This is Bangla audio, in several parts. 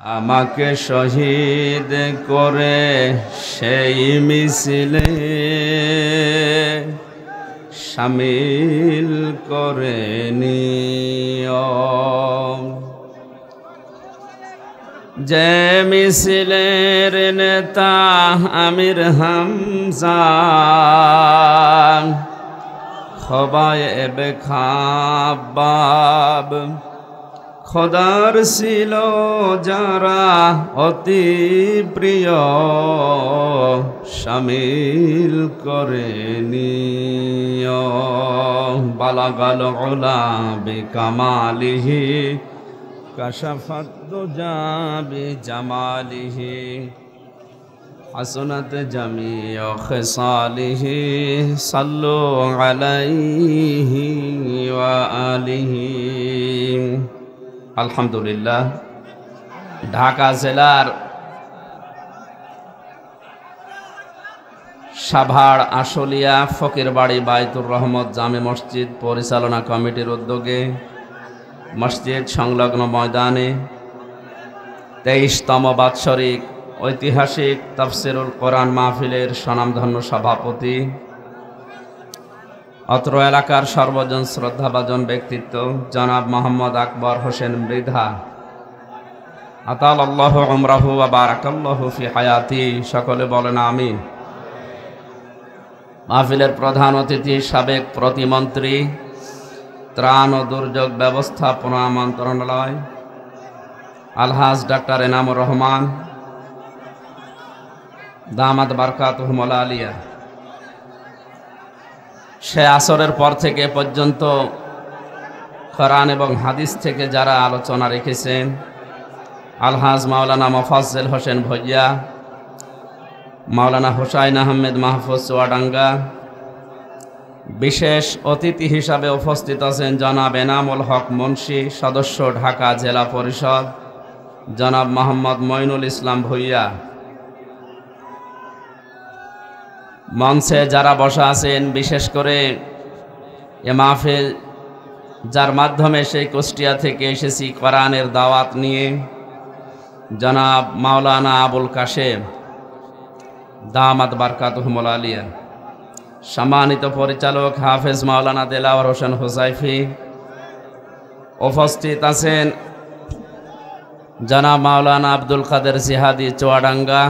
আমাকে শহীদ করে সেই মিছিলে শামিল করে নিও। যে মিছিলের নেতা আমির হামজা খোবায়েব খাব্বাব খোদার ছিল যারা অতি প্রিয় শামিল করে নিও। বালাগাল উলা বিকামালিহি কাশাফাত দুজা বিজামালিহি হাসনাত জামিউ খিসালিহি সাল্লু আলাইহি ওয়া আলিহি। আলহামদুলিল্লাহ, ঢাকা জেলার সাভার আশুলিয়া ফকিরবাড়ি বায়তুর রহমত জামে মসজিদ পরিচালনা কমিটির উদ্যোগে মসজিদ সংলগ্ন ময়দানে 23তম বাৎসরিক ঐতিহাসিক তাফসিরুল কোরআন মাহফিলের স্বনামধন্য সভাপতি, অত্র এলাকার সর্বজন শ্রদ্ধাভাজন ব্যক্তিত্ব জনাব মোহাম্মদ আকবর হোসেন মৃধা, আতালাল্লাহু উমরাহু ওয়া বারাকাল্লাহু ফি হায়াতি, সকলে বলেন আমিন। মাহফিলের প্রধান অতিথি সাবেক প্রতিমন্ত্রী ত্রাণ ও দুর্যোগ ব্যবস্থাপনা মন্ত্রণালয় আলহাজ ডাক্তার এনামুর রহমান দামাত বারকাতুহুল আলিয়া। সে আসরের পর থেকে পর্যন্ত কোরআন এবং হাদিস থেকে যারা আলোচনা রেখেছেন, আলহাজ মাওলানা মোফাজ্জেল হোসেন ভুইয়া, মাওলানা হুসাইন আহমেদ মাহফুজ চুয়াডাঙ্গা, বিশেষ অতিথি হিসাবে উপস্থিত আছেন জনাব এনামুল হক মুন্সি, সদস্য ঢাকা জেলা পরিষদ জনাব মোহাম্মদ মঈনুল ইসলাম ভুইয়া, মঞ্চে যারা বসা আছেন, বিশেষ করে এ মাহফিল যার মাধ্যমে সেই কুষ্টিয়া থেকে এসেছি কোরআনের দাওয়াত নিয়ে, জনাব মাওলানা আবুল কাশেম দামাত বারকাতুহুল আলিয়া, সম্মানিত পরিচালক হাফেজ মাওলানা দেলাওয়ার হোসেন হুসাইফি, উপস্থিত আছেন জনাব মাওলানা আব্দুল কাদের জিহাদি চুয়াডাঙ্গা,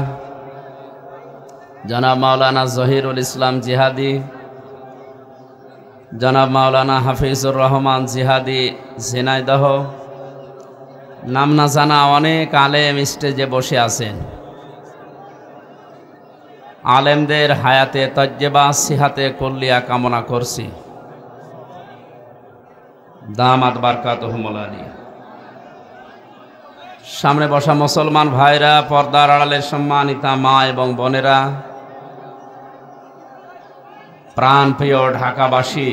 জনাব মাওলানা জহিরুল ইসলাম জিহাদি, জনাব মাওলানা হাফিজুর রহমান জিহাদি ঝিনাইদহ, নাম না জানা অনেক আলেম স্টেজে বসে আছেন। আলেমদের হায়াতে তজ্জেবা সিহাতে কুল্লিয়া কামনা করছি। দামাত বারকাতুহুল আলিয়া। সামনে বসা মুসলমান ভাইরা, পর্দার আড়ালের সম্মানিতা মা এবং বোনেরা, প্রাণপ্রিয় ঢাকাবাসী,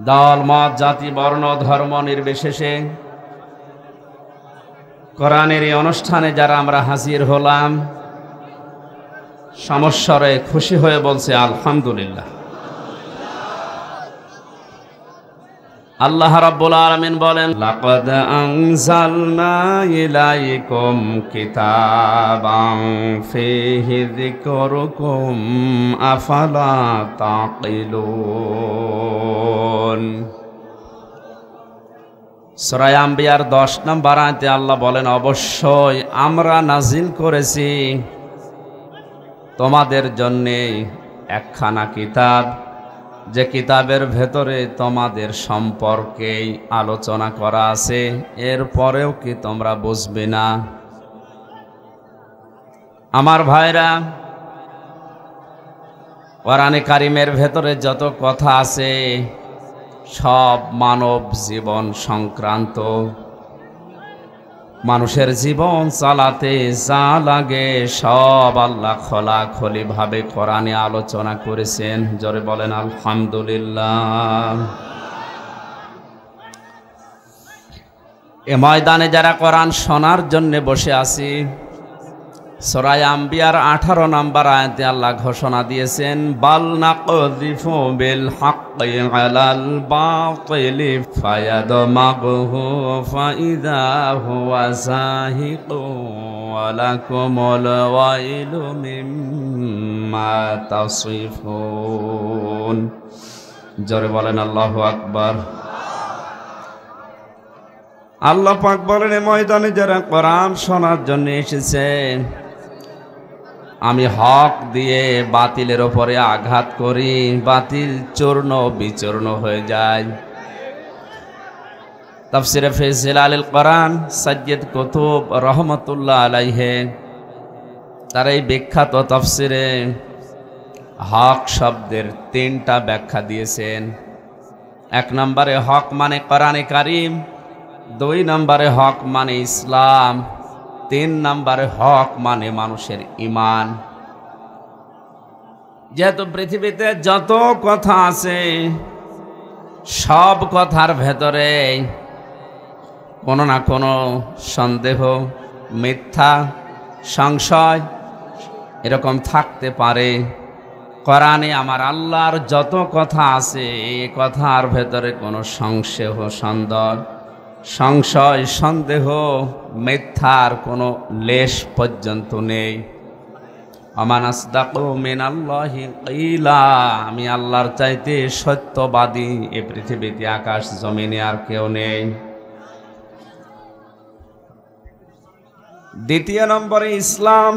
দল মত জাতি বর্ণ ধর্ম নির্বিশেষে কোরআনের এই অনুষ্ঠানে যারা আমরা হাজির হলাম, সমস্বরে খুশি হয়ে বলছে আলহামদুলিল্লাহ। আল্লাহ রাব্বুল আলামিন বলেন, লাকাদ আনজালনা ইলাইকুম কিতাবান ফীহি যিকরুকুম আফালা তাকিলুন। সূরা আম্বিয়ার 10 নম্বর আয়াতে আল্লাহ বলেন, অবশ্যই আমরা নাজিল করেছি তোমাদের জন্যে একখানা কিতাব, যে কিতাবের ভেতরে তোমাদের সম্পর্কেই আলোচনা করা আছে, এরপরেও কি তোমরা বুঝবে না? আমার ভাইরা, কোরআনে কারিমের ভেতরে যত কথা আছে সব মানব জীবন সংক্রান্ত। মানুষের জীবন চালাতে যা লাগে সব আল্লাহ খোলাখুলি ভাবে কোরআনে আলোচনা করেছেন। জোরে বলেন আলহামদুলিল্লাহ। এ ময়দানে যারা কোরআন শোনার জন্য বসে আছি, সূরা আম্বিয়ার 18 নম্বর আয়াতে আল্লাহ ঘোষণা দিয়েছেন, বাল নাকযিফু বিল হাক্কি আলাল বাতিলি ফায়াদমাগহু ফাইযা হুয়া যাহিকু ওয়া লাকুমুল ওয়াইলু মিম্মা তাসিফুন। জোরে বলেন আল্লাহু আকবার। আল্লাহ পাক বলেন, এই ময়দানে যারা কোরআন শোনার জন্য এসেছে, আমি হক দিয়ে বাতিলের ওপরে আঘাত করি, বাতিল চূর্ণ বিচূর্ণ হয়ে যায়। তাফসিরে ফি জিলালিল কোরআন সাইয়্যিদ কুতুব রহমাতুল্লাহ আলাইহি তার এই বিখ্যাত তাফসিরে হক শব্দের 3টা ব্যাখ্যা দিয়েছেন। 1 নম্বরে হক মানে কোরআনে কারীম, 2 নম্বরে হক মানে ইসলাম, 3 নম্বরে হক মানে মানুষের ঈমান। যেহেতু পৃথিবীতে যত কথা আছে সব কথার ভেতরে কোনো না কোনো সন্দেহ, মিথ্যা, সংশয় এরকম থাকতে পারে। কোরআনে আমার আল্লাহর যত কথা আছে এই কথার ভেতরে কোনো সংশয়, সন্দেহ, মিথ্যার কোনো লেশ পর্যন্ত নেই। আমান আসদাকু মিনাল্লাহি কিলা, আমি আল্লাহর চাইতে সত্যবাদী এই পৃথিবীতে আকাশ জমিনে আর কেউ নেই। 2 নম্বরে ইসলাম।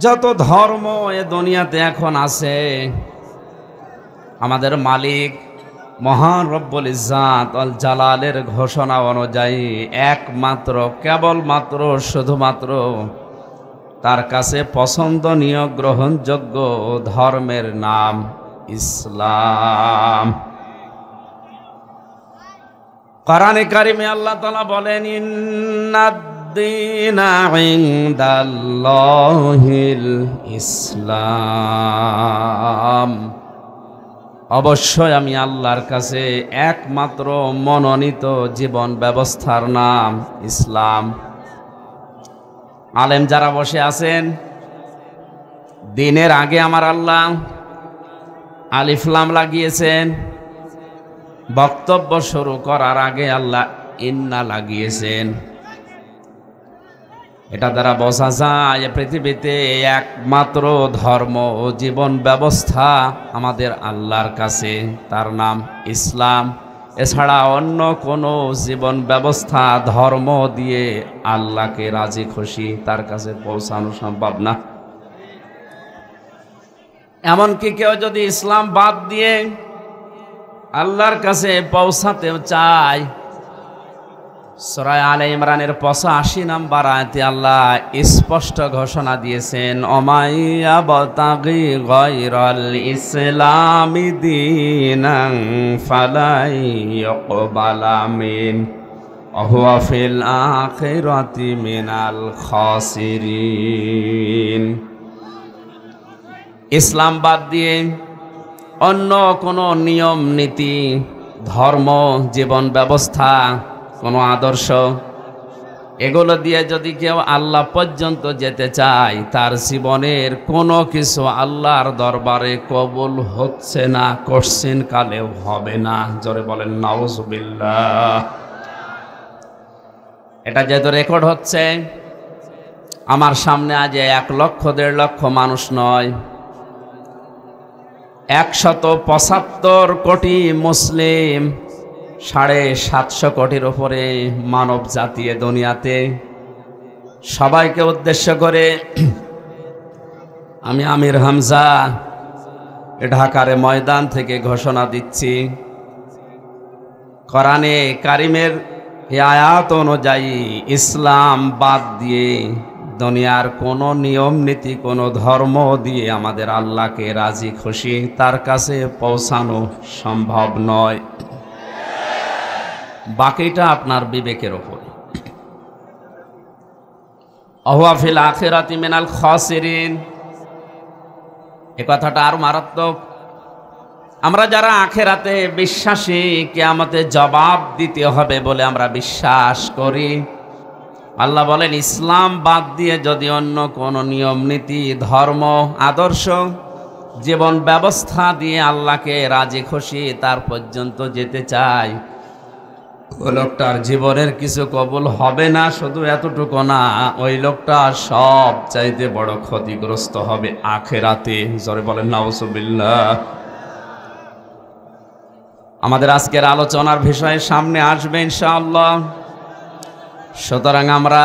যত ধর্ম এ দুনিয়াতে এখন আছে, আমাদের মালিক মহান রব্বুল ইজ্জাত আল জালালের ঘোষণা অনুযায়ী একমাত্র কেবলমাত্র শুধুমাত্র তার কাছে পছন্দনীয় গ্রহণযোগ্য ধর্মের নাম ইসলাম। কোরআনে কারিমে আল্লাহ তাআলা বলেন, ইন্নাদ-দীনা ইনদাল্লাহিল ইসলাম, অবশ্যই আমি আল্লাহর কাছে একমাত্র মনোনীত জীবন ব্যবস্থার নাম ইসলাম। আলেম যারা বসে আছেন, দিনের আগে আমার আল্লাহ আলিফ লাম লাগিয়েছেন, বক্তব্য শুরু করার আগে আল্লাহ ইন্না লাগিয়েছেন। এটা দ্বারা বোঝা যায় পৃথিবীতে একমাত্র ধর্ম ও জীবন ব্যবস্থা আমাদের আল্লাহর কাছে, তার নাম ইসলাম। এছাড়া অন্য কোনো জীবন ব্যবস্থা ধর্ম দিয়ে আল্লাহকে রাজি খুশি তার কাছে পৌঁছানো সম্ভব না। এমনকি কেউ যদি ইসলাম বাদ দিয়ে আল্লাহর কাছে পৌঁছাতেও চায়, সূরা আলে ইমরানের 85 নম্বর আয়াতে আল্লাহ স্পষ্ট ঘোষণা দিয়েছেন, অমাইয়াবতাগি গায়রাল ইসলামি দীনান ফালাই ইউকবালা মিন ওয়া হুয়া ফিল আখিরাতি মিনাল খাসিরিন। ইসলাম বাদ দিয়ে অন্য কোনো নিয়ম নীতি, ধর্ম, জীবন ব্যবস্থা, কোনো আদর্শ, এগুলো দিয়ে যদি কেউ আল্লাহ পর্যন্ত যেতে চায়, তার জীবনের কোনো কিছু আল্লাহর দরবারে কবুল হচ্ছে না, কোশ্চিন কালেও হবে না। জোরে বলেন নাউজুবিল্লাহ। এটা যেহেতু রেকর্ড হচ্ছে, আমার সামনে আজ 1 লক্ষ 1.5 লক্ষ মানুষ নয়, 175 কোটি মুসলিম, 750 কোটির উপরে মানব জাতি দুনিয়াতে, সবাইকে উদ্দেশ্য করে আমি আমির হামজা ঢাকার ময়দান থেকে ঘোষণা দিচ্ছি, কোরআনে কারিমের এই আয়াত অনুযায়ী ইসলাম বাদ দিয়ে দুনিয়ার কোনো নিয়ম নীতি, কোনো ধর্ম দিয়ে আমাদের আল্লাহকে রাজি খুশি তার কাছে পৌঁছানো সম্ভব নয়। বাকিটা আপনার বিবেকের ওপর। ওয়া ফিল আখিরাতি মিনাল খাসিরিন, এই কথাটা আর মারাত্মক। আমরা যারা আখিরাতে বিশ্বাসী, কিয়ামতে জবাব দিতে হবে বলে আমরা বিশ্বাস করি, আল্লাহ বলেন ইসলাম বাদ দিয়ে যদি অন্য কোনো নিয়ম নীতি ধর্ম আদর্শ জীবন ব্যবস্থা দিয়ে আল্লাহকে রাজি খুশি তার পর্যন্ত যেতে চায়, ওই লোকটার জীবনের কিছু কবুল হবে না। শুধু এতটুকু না, ওই লোকটা সব চাইতে বড় ক্ষতিগ্রস্ত হবে আখিরাতে। জোরে বলেন নাউজুবিল্লাহ। আমাদের আজকের আলোচনার বিষয়ে সামনে আসবে ইনশাআল্লাহ। সুতরাং আমরা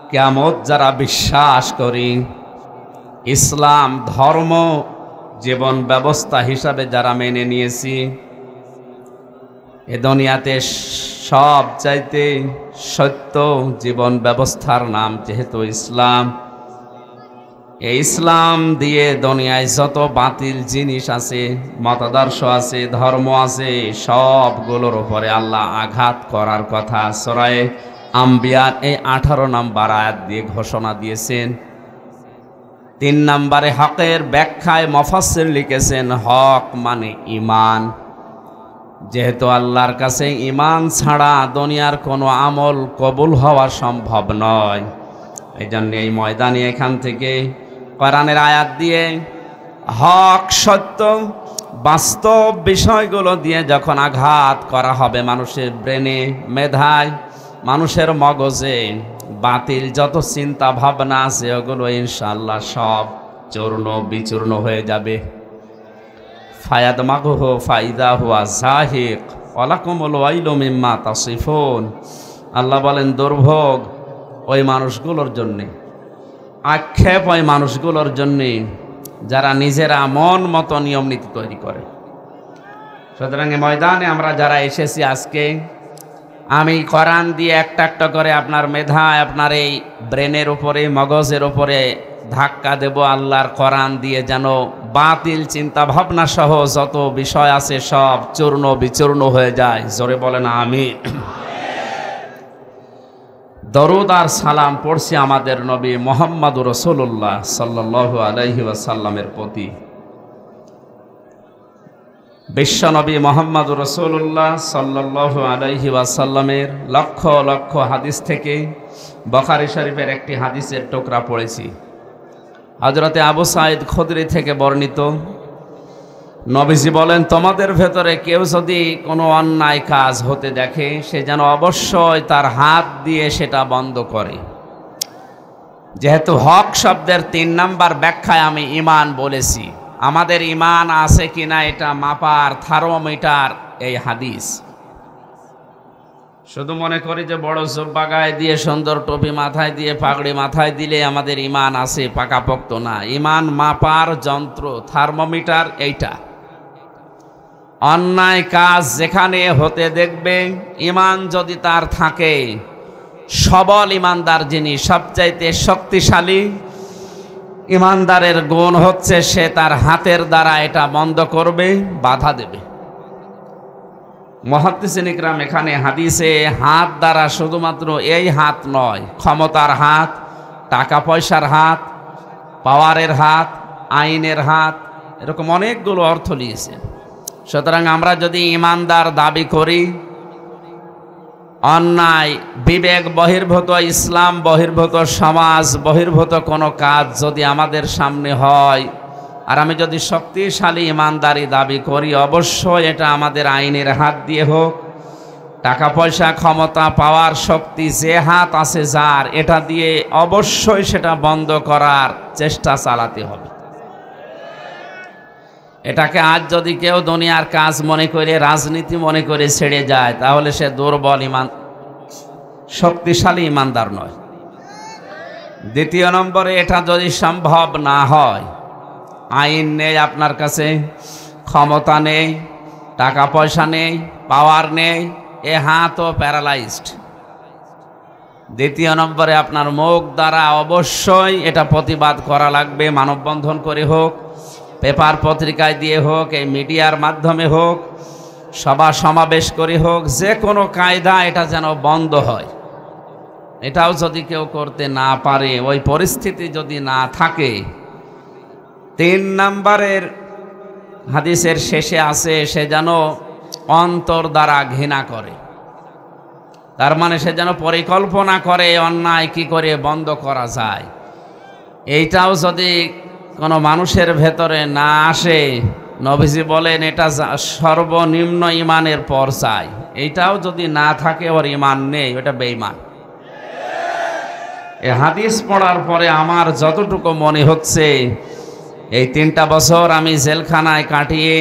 কিয়ামত যারা বিশ্বাস করি, ইসলাম ধর্ম জীবন ব্যবস্থা হিসাবে যারা মেনে নিয়েছি, এ দুনিয়াতে সব চাইতে সত্য জীবন ব্যবস্থার নাম যেহেতু ইসলাম, এই ইসলাম দিয়ে দুনিয়ায় যত বাতিল জিনিস আছে, মতাদর্শ আছে, ধর্ম আছে, সবগুলোর উপরে আল্লাহ আঘাত করার কথা সূরা আম্বিয়ার এই 18 নম্বর আয়াত দিয়ে ঘোষণা দিয়েছেন। 3 নম্বরে হকের ব্যাখ্যায় মুফাসসির লিখেছেন হক মানে ঈমান। যেহেতু আল্লাহর কাছে ঈমান ছাড়া দুনিয়ার কোনো আমল কবুল হওয়া সম্ভব নয়, এই জন্য এই ময়দানে এখান থেকে কোরআনের আয়াত দিয়ে হক সত্য বাস্তব বিষয়গুলো দিয়ে যখন আঘাত করা হবে মানুষের ব্রেনে, মেধায়, মানুষের মগজে, বাতিল যত চিন্তা ভাবনা আছে ওগুলো ইনশাআল্লাহ সব চূর্ণ বিচূর্ণ হয়ে যাবে। ফায়াদমাগুহু ফাইদা হুয়া যাহিক ওয়ালাকুমুল ওয়াইলু মিম্মা তাসিফুন। আল্লাহ বলেন দুর্ভোগ ওই মানুষগুলোর জন্যে, আক্ষেপ ওই মানুষগুলোর জন্যে যারা নিজেরা মন মতো নিয়ম নীতি তৈরি করে। সুতরাং এই ময়দানে আমরা যারা এসেছি আজকে, আমি কোরআন দিয়ে একটা একটা করে আপনার মেধায়, আপনার এই ব্রেনের উপরে, মগজের উপরে ধাক্কা দেব আল্লাহর কোরআন দিয়ে, যেন বাতিল চিন্তা ভাবনা সহ যত বিষয় আছে সব চূর্ণ বিচূর্ণ হয়ে যায়। জোরে বলেন আমিন। দরুদ আর সালাম পড়ছি আমাদের নবী মুহাম্মদুর রাসূলুল্লাহ সাল্লাল্লাহু আলাইহি ওয়াসাল্লামের প্রতি। বিশ্বনবী মুহাম্মদুর রাসূলুল্লাহ সাল্লাল্লাহু আলাইহি ওয়াসাল্লামের লক্ষ লক্ষ হাদিস থেকে বুখারী শরীফের একটি হাদিসের টুকরা পড়েছি। হযরতে আবু সাঈদ খুদরি থেকে বর্ণিত, নবীজি বলেন, তোমাদের ভেতরে কেউ যদি কোনো অন্যায় কাজ হতে দেখে, সে যেন অবশ্যই তার হাত দিয়ে সেটা বন্ধ করে। যেহেতু হক শব্দের 3 নম্বর ব্যাখ্যায় আমি ঈমান বলেছি, আমাদের ঈমান আছে কিনা এটা মাপার থার্মোমিটার এই হাদিস। শুধু মনে করি যে বড় জুব্বা গায়ে দিয়ে, সুন্দর টুপি মাথায় দিয়ে, পাগড়ি মাথায় দিলে আমাদের ঈমান আছে, পাকাপোক্ত না। ঈমান মাপার যন্ত্র, থার্মোমিটার এইটা। অন্যায় কাজ যেখানে হতে দেখবে, ঈমান যদি তার থাকে, সবল ঈমানদার যিনি সবচাইতে শক্তিশালী ঈমানদারের গুণ হচ্ছে সে তার হাতের দ্বারা এটা বন্ধ করবে, বাধা দেবে। মুহাদ্দিসিন ইকরাম এখানে হাদিসে হাত দ্বারা শুধুমাত্র এই হাত নয়, ক্ষমতার হাত, টাকা পয়সার হাত, পাওয়ারের হাত, আইনের হাত, এরকম অনেকগুলো অর্থ নিয়েছেন। সুতরাং আমরা যদি ঈমানদার দাবি করি, অন্যায় বিবেক বহির্ভূত, ইসলাম বহির্ভূত, সমাজ বহির্ভূত কোনো কাজ যদি আমাদের সামনে হয়, আর আমি যদি শক্তিশালী ঈমানদারি দাবি করি, অবশ্যই এটা আমাদের আইনের হাত দিয়ে হোক, টাকা পয়সা, ক্ষমতা, পাওয়ার, শক্তি যে হাত আছে যার, এটা দিয়ে অবশ্যই সেটা বন্ধ করার চেষ্টা চালাতে হবে। এটাকে আজ যদি কেউ দুনিয়ার কাজ মনে করে, রাজনীতি মনে করে ছেড়ে যায়, তাহলে সে দুর্বল ঈমান, শক্তিশালী ঈমানদার নয়। দ্বিতীয় নম্বরে, এটা যদি সম্ভব না হয়, আইন নেই আপনার কাছে, ক্ষমতা নেই, টাকা পয়সা নেই, পাওয়ার নেই, এ হাতও প্যারালাইজড। দ্বিতীয় নম্বরে, আপনার মুখ দ্বারা অবশ্যই এটা প্রতিবাদ করা লাগবে, মানববন্ধন করে হোক, পেপার পত্রিকায় দিয়ে হোক, এই মিডিয়ার মাধ্যমে হোক, সভা সমাবেশ করে হোক, যে কোনো কায়দা এটা যেন বন্ধ হয়। এটাও যদি কেউ করতে না পারে, ওই পরিস্থিতি যদি না থাকে, 3 নম্বরের হাদিসের শেষে আছে, সে যেন অন্তর দ্বারা ঘৃণা করে। তার মানে সে যেন পরিকল্পনা করে অন্যায় কি করে বন্ধ করা যায়। এইটাও যদি কোনো মানুষের ভেতরে না আসে, নবীজি বলেন এটা সর্বনিম্ন ইমানের পর্যায়। এইটাও যদি না থাকে ওর ইমান নেই, ওটা বেঈমান। এই হাদিস পড়ার পরে আমার যতটুকু মনে হচ্ছে, এই 3টা বছর আমি জেলখানায় কাটিয়ে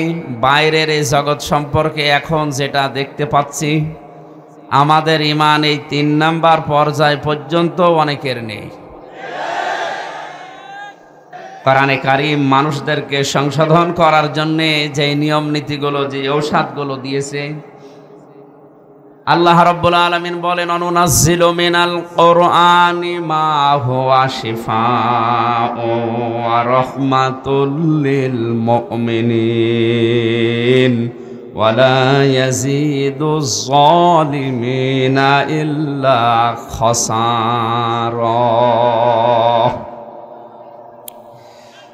বাইরের এই জগৎ সম্পর্কে এখন যেটা দেখতে পাচ্ছি, আমাদের ইমান এই 3 নাম্বার পর্যায় পর্যন্ত অনেকের নেই। কোরআনে কারীম মানুষদেরকে সংশোধন করার জন্য যে নিয়ম নীতিগুলো, যে ঔষধগুলো দিয়েছে, আল্লাহ রাব্বুল আলামিন বলেন, অনুনাজ্জিলু মিনাল কুরআনি মা হুয়া শিফাউন ওয়া রাহমাতুল লিল মুমিনিন ওয়া লা ইয়াজিদুজ যালিমিনা ইল্লা খাসারা।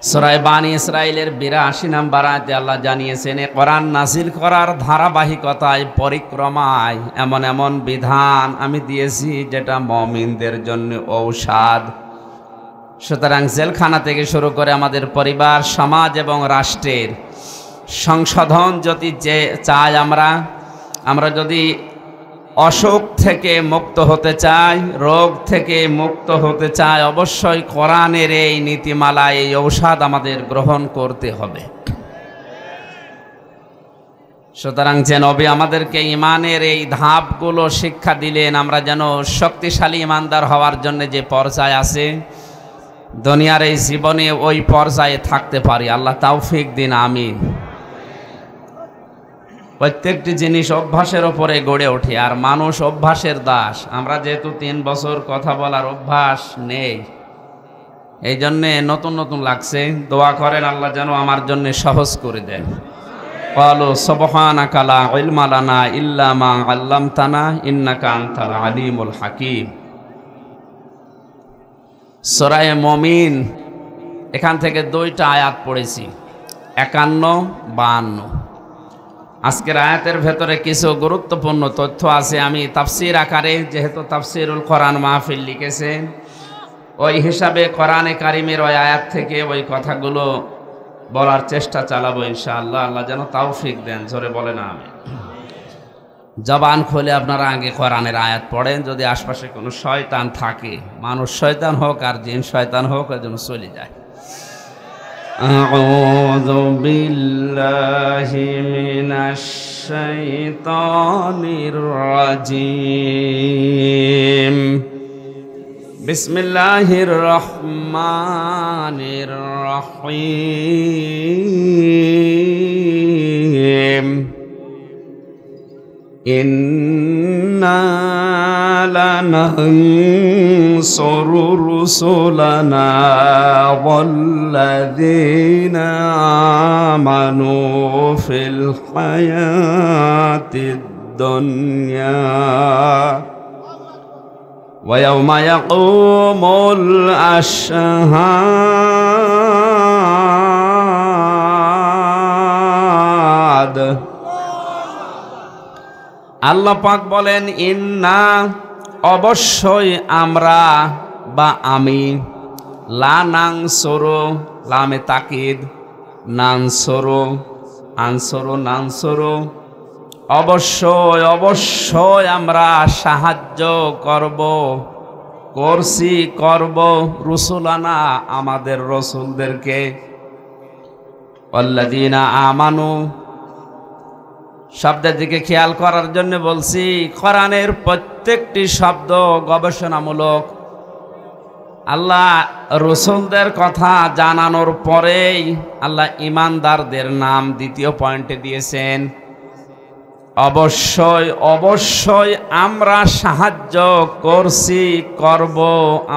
সূরা বানী ইসরাঈলের ৮২ নম্বর আয়াতে আল্লাহ জানিয়েছেন, কোরআন নাযিল করার ধারাবাহিকতায় পরিক্রমায় এমন এমন বিধান আমি দিয়েছি যেটা মুমিনদের জন্য ঔষধ। সুতরাং জেলখানা থেকে শুরু করে আমাদের পরিবার, সমাজ এবং রাষ্ট্রের সংশোধন যদি চাই, আমরা যদি অসুখ থেকে মুক্ত হতে চাই, রোগ থেকে মুক্ত হতে চাই, অবশ্যই কোরআনের এই নীতিমালা, এই ঔষধ আমাদের গ্রহণ করতে হবে। সুতরাং যে নবী আমাদেরকে ইমানের এই ধাপগুলো শিক্ষা দিলেন, আমরা যেন শক্তিশালী ইমানদার হওয়ার জন্য যে পর্যায় আছে দুনিয়ার এই জীবনে, ওই পর্যায়ে থাকতে পারি। আল্লাহ তৌফিক দিন, আমিন। প্রত্যেকটি জিনিস অভ্যাসের ওপরে গড়ে ওঠে, আর মানুষ অভ্যাসের দাস। আমরা যেহেতু 3 বছর কথা বলার অভ্যাস নেই, এই জন্যে নতুন নতুন লাগছে। দোয়া করেন আল্লাহ যেন আমার জন্য সহজ করে দেন। ক্বালু সুবহানাকা লা ইলমা লানা ইল্লা মা আল্লামতানা ইন্নাকা আনতাল আলিমুল হাকিম। সূরা মুমিন, এখান থেকে 2টা আয়াত পড়েছি, 51-52। আজকের আয়াতের ভেতরে কিছু গুরুত্বপূর্ণ তথ্য আছে। আমি তাফসীর আকারে, যেহেতু তাফসীরুল কোরআন মাহফিল লিখেছেন, ওই হিসাবে কোরআনে কারিমের ওই আয়াত থেকে ওই কথাগুলো বলার চেষ্টা চালাবো ইনশাআল্লাহ। আল্লাহ যেন তৌফিক দেন, জোরে বলেন আমিন। জবান খুলে আপনারা আগে কোরআনের আয়াত পড়েন। যদি আশপাশে কোনো শয়তান থাকে, মানুষ শয়তান হোক আর জিন শয়তান হোক, ওই জন্য চলে যায়। أعوذ بالله من الشيطان الرجيم بسم الله الرحمن الرحيم إنا لننصر رسلنا والذين آمنوا في الحياة الدنيا ويوم يقوم الأشهاد। আল্লাহ পাক বলেন, ইন্না, অবশ্যই আমরা বা আমি, লা নানসুরু, লামে তাকিদ, নানসুরু, আনসুরু, নানসুরু, অবশ্যই অবশ্যই আমরা সাহায্য করব রুসুলানা, আমাদের রসুলদেরকে, আল্লাযীনা আমানু, শব্দের দিকে খেয়াল করার জন্য বলছি। কোরআনের প্রত্যেকটি শব্দ গবেষণামূলক। আল্লাহ রসুলদের কথা জানানোর পরেই আল্লাহ ইমানদারদের নাম দ্বিতীয় পয়েন্টে দিয়েছেন। অবশ্যই অবশ্যই আমরা সাহায্য করব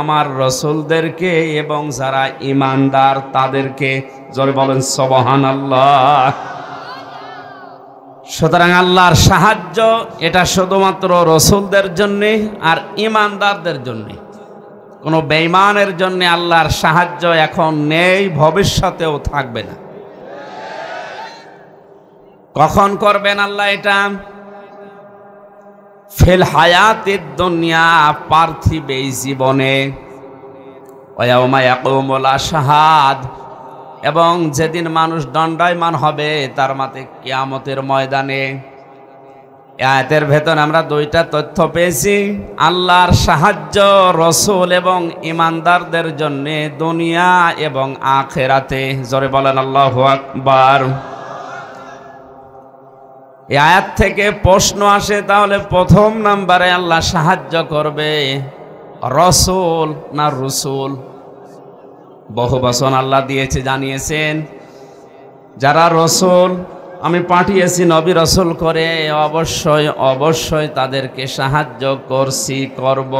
আমার রসুলদেরকে এবং যারা ইমানদার তাদেরকে। জোরে বলেন সুবহানাল্লাহ। সুতরাং আল্লাহর সাহায্য এটা শুধুমাত্র রসুলদের জন্যে আর ইমানদারদের জন্যে। কোনো বেঈমানের জন্য আল্লাহর সাহায্য এখন নেই, ভবিষ্যতেও থাকবে না। কখন করবেন আল্লাহ এটা? ফিল হায়াতিদ দুনিয়া, পার্থিব এই জীবনে, ওয়া ইয়াউমা ইয়াকুমুল আশহাদ, এবং যেদিন মানুষ দণ্ডায়মান হবে তার মাঝে কিয়ামতের ময়দানে। আয়াতের ভেতর আমরা দুইটা তথ্য পেয়েছি, আল্লাহর সাহায্য রসুল এবং ইমানদারদের জন্য দুনিয়া এবং আখিরাতে। জোরে বলেন আল্লাহু আকবার। এই আয়াত থেকে প্রশ্ন আসে, তাহলে প্রথম নম্বরে আল্লাহ সাহায্য করবে রসুল না রসুল? বহু বচন আল্লাহ দিয়েছে, জানিয়েছেন যারা রসুল আমি পাঠিয়েছি নবী রসুল করে, অবশ্যই অবশ্যই তাদেরকে সাহায্য করছি, করব।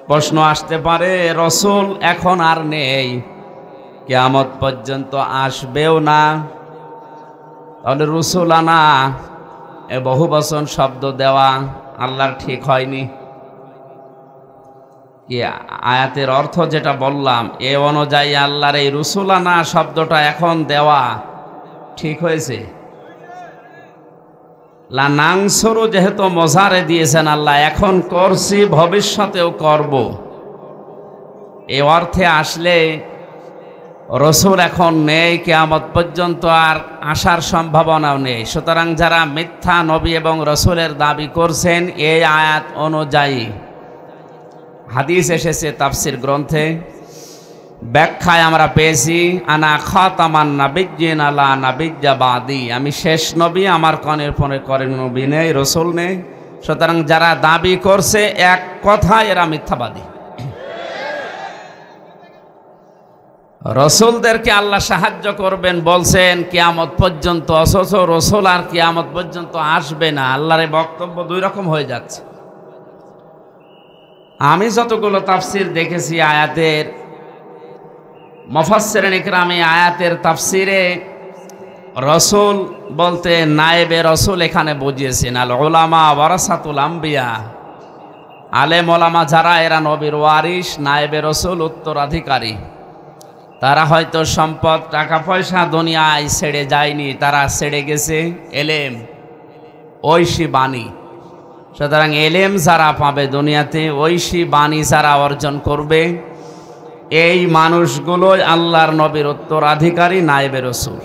প্রশ্ন আসতে পারে, রসুল এখন আর নেই, কিয়ামত পর্যন্ত আসবেও না, তাহলে রসুল আনা এ বহু বচন শব্দ দেওয়া আল্লাহর ঠিক হয়নি। আয়াতের অর্থ যেটা বললাম এ অনুযায়ী আল্লাহর এই রসুলানা শব্দটা এখন দেওয়া ঠিক হয়েছে? লানাংসরু যেহেতু মজারে দিয়েছেন আল্লাহ, এখন করছি ভবিষ্যতেও করব, এই অর্থে আসলে রসুল এখন নেই, কিয়ামত পর্যন্ত আর আসার সম্ভাবনাও নেই। সুতরাং যারা মিথ্যা নবী এবং রসুলের দাবি করছেন, এই আয়াত অনুযায়ী হাদিস এসেছে তাফসির গ্রন্থে, ব্যাখ্যায় আমরা পেয়েছি আনা খাতামান নাবিয়্যিন লা নাবিয়্যা বাদি, আমি শেষ নবী, আমার কনের পরে করেন নবী নেই, রসুল নেই। সুতরাং যারা দাবি করছে এক কথায় এরা মিথ্যাবাদী। রসুলদেরকে আল্লাহ সাহায্য করবেন বলছেন কিয়ামত পর্যন্ত, অথচ রসুল আর কিয়ামত পর্যন্ত আসবে না। আল্লাহর এই বক্তব্য দুই রকম হয়ে যাচ্ছে। আমি যতগুলো তাফসির দেখেছি আয়াতের, মুফাসসিরিন ইকরামে আয়াতের তাফসিরে রসুল বলতে নায়েবে রসুল এখানে বুঝিয়েছেন। আল উলামা ওয়ারাসাতুল আম্বিয়া, আলেম ওলামা যারা, এরা নবীর ওয়ারিস, নায়েবে রসুল উত্তরাধিকারী। তারা হয়তো সম্পদ টাকা পয়সা দুনিয়ায় ছেড়ে যায়নি, তারা ছেড়ে গেছে এলেম, ঐশী বাণী। সুতরাং এলেম যারা পাবে দুনিয়াতে, ঐশী বাণী যারা অর্জন করবে, এই মানুষগুলোই আল্লাহর নবীর উত্তরাধিকারী, নায়েবে রসুল।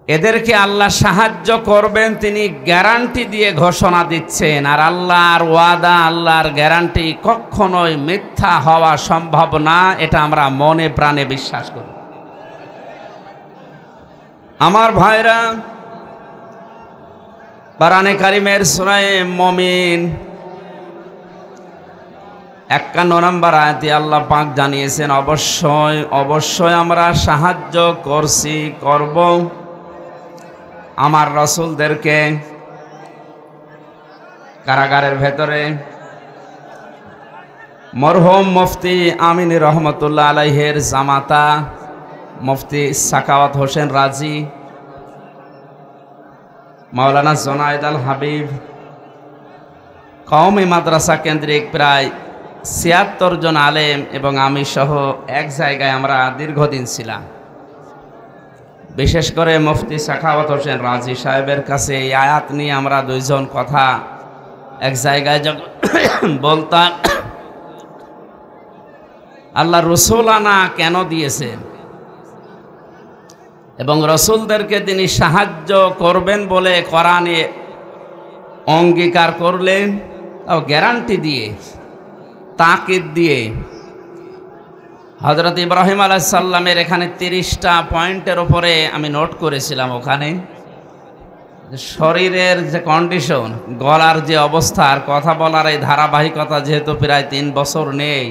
এদেরকে আল্লাহ সাহায্য করবেন, তিনি গ্যারান্টি দিয়ে ঘোষণা দিচ্ছেন। আর আল্লাহর ওয়াদা, আল্লাহর গ্যারান্টি কখনোই মিথ্যা হওয়া সম্ভব না, এটা আমরা মনে প্রাণে বিশ্বাস করি। আমার ভাইরা, কোরআনে কারিমের সূরা মুমিন 51 নম্বর আয়াতে আল্লাহ পাক জানিয়েছেন, অবশ্যই অবশ্যই আমরা সাহায্য করছি, করব আমার রসুলদেরকে। কারাগারের ভেতরে মরহুম মুফতি আমিন রহমতুল্লাহ আলাইহের জামাতা মুফতি সাখাওয়াত হোসেন রাজি, মাওলানা জোনায়েদ আল হাবিব, কওমি মাদ্রাসা কেন্দ্রিক প্রায় ৭৬ জন আলেম এবং আমি সহ এক জায়গায় আমরা দীর্ঘদিন ছিলাম। বিশেষ করে মুফতি সাখাওয়াত হোসেন রাজি সাহেবের কাছে এই আয়াত নিয়ে আমরা দুইজন কথা এক জায়গায় বলতাম, আল্লাহ রসুলানা কেন দিয়েছেন এবং রসুলদেরকে তিনি সাহায্য করবেন বলে কোরআনে অঙ্গীকার করলেন, তাও গ্যারান্টি দিয়ে, তাকিদ দিয়ে। হযরত ইব্রাহিম আলাইহিস সালামের এখানে 30টা পয়েন্টের উপরে আমি নোট করেছিলাম। ওখানে শরীরের যে কন্ডিশন, গলার যে অবস্থা, আর কথা বলার এই ধারাবাহিকতা যেহেতু প্রায় 3 বছর নেই,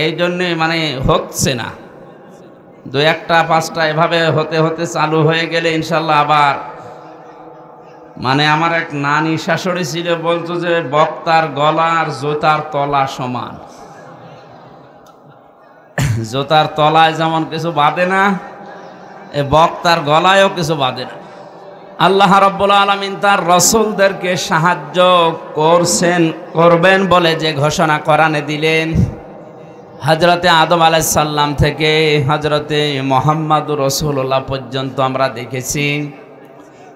এই জন্যে মানে হচ্ছে না। 2-1টা 5টা এভাবে হতে হতে চালু হয়ে গেলে ইনশাল্লাহ আবার, মানে আমার এক নানি শাশুড়ি ছিল, বলতো যে বক্তার গলা আর জোতার তলা সমান। জোতার তলায় যেমন কিছু বাঁধে না, এ বক্তার গলায়ও কিছু বাঁধে না। আল্লাহ রাব্বুল আলামিন তার রসুলদেরকে সাহায্য করবেন বলে যে ঘোষণা কোরআনে দিলেন, হযরতে আদম আলাইহিস সালাম থেকে হযরতে মুহাম্মদুর রাসূলুল্লাহ পর্যন্ত আমরা দেখেছি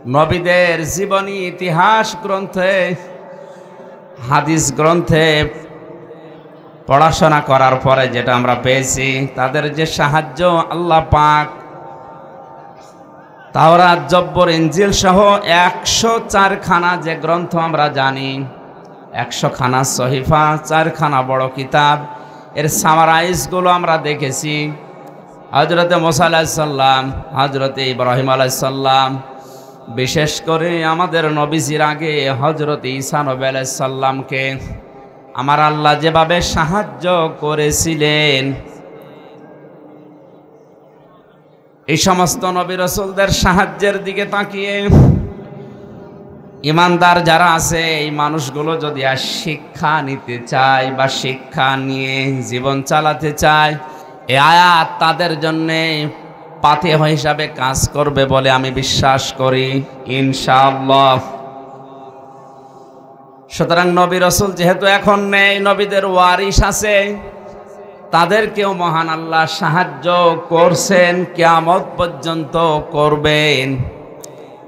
নবীদের জীবনী ইতিহাস গ্রন্থে, হাদিস গ্রন্থে পড়াশোনা করার পরে যেটা আমরা পেয়েছি, তাদের যে সাহায্য আল্লাহ পাক তাওরাত, জব্বর, ইনজিল সহ 104 খানা যে গ্রন্থ আমরা জানি, 100 খানা সহিফা, 4 খানা বড় কিতাব, এর সামারাইজগুলো আমরা দেখেছি। হযরতে মুসা আলাইহিস সালাম, হযরতে ইব্রাহিম আলাইহিস সালাম, বিশেষ করে আমাদের নবীজির আগে হযরতে ঈসা নবী আলাইহিস সালামকে আমার আল্লাহ যেভাবে সাহায্য করেছিলেন, এই সমস্ত নবী রাসূলদের সাহায্যের দিকে তাকিয়ে ইমানদার যারা আছে এই মানুষগুলো যদি আর শিক্ষা নিতে চায় বা শিক্ষা নিয়ে জীবন চালাতে চায়, এই আয়াত তাদের জন্যে পাথেয় হিসাবে কাজ করবে বলে আমি বিশ্বাস করি ইনশাআল্লাহ। সুতরাং নবী রাসূল যেহেতু এখন নেই, নবীদের ওয়ারিশ আছে, তাদেরকেও মহান আল্লাহ সাহায্য করছেন, কিয়ামত পর্যন্ত করবেন।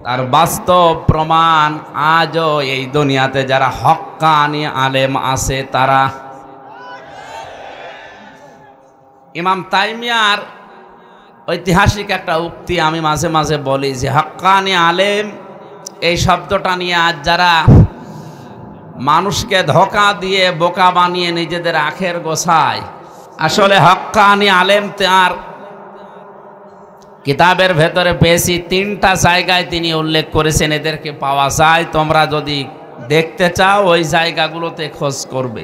তার বাস্তব প্রমাণ আজও এই দুনিয়াতে যারা হক্কানি আলেম আছে তারা। ইমাম তাইমিয়ার ঐতিহাসিক একটা উক্তি আমি মাঝে মাঝে বলি যে হক্কানি আলেম এই শব্দটা নিয়ে আজ যারা মানুষকে ধোঁকা দিয়ে বোকা বানিয়ে নিজেদের আখের গোছায়, আসলে হক্কানি আলেম তার কিতাবের ভেতরে পেয়েছি 3টা জায়গায় তিনি উল্লেখ করেছেন এদেরকে পাওয়া যায়। তোমরা যদি দেখতে চাও ওই জায়গাগুলোতে খোঁজ করবে।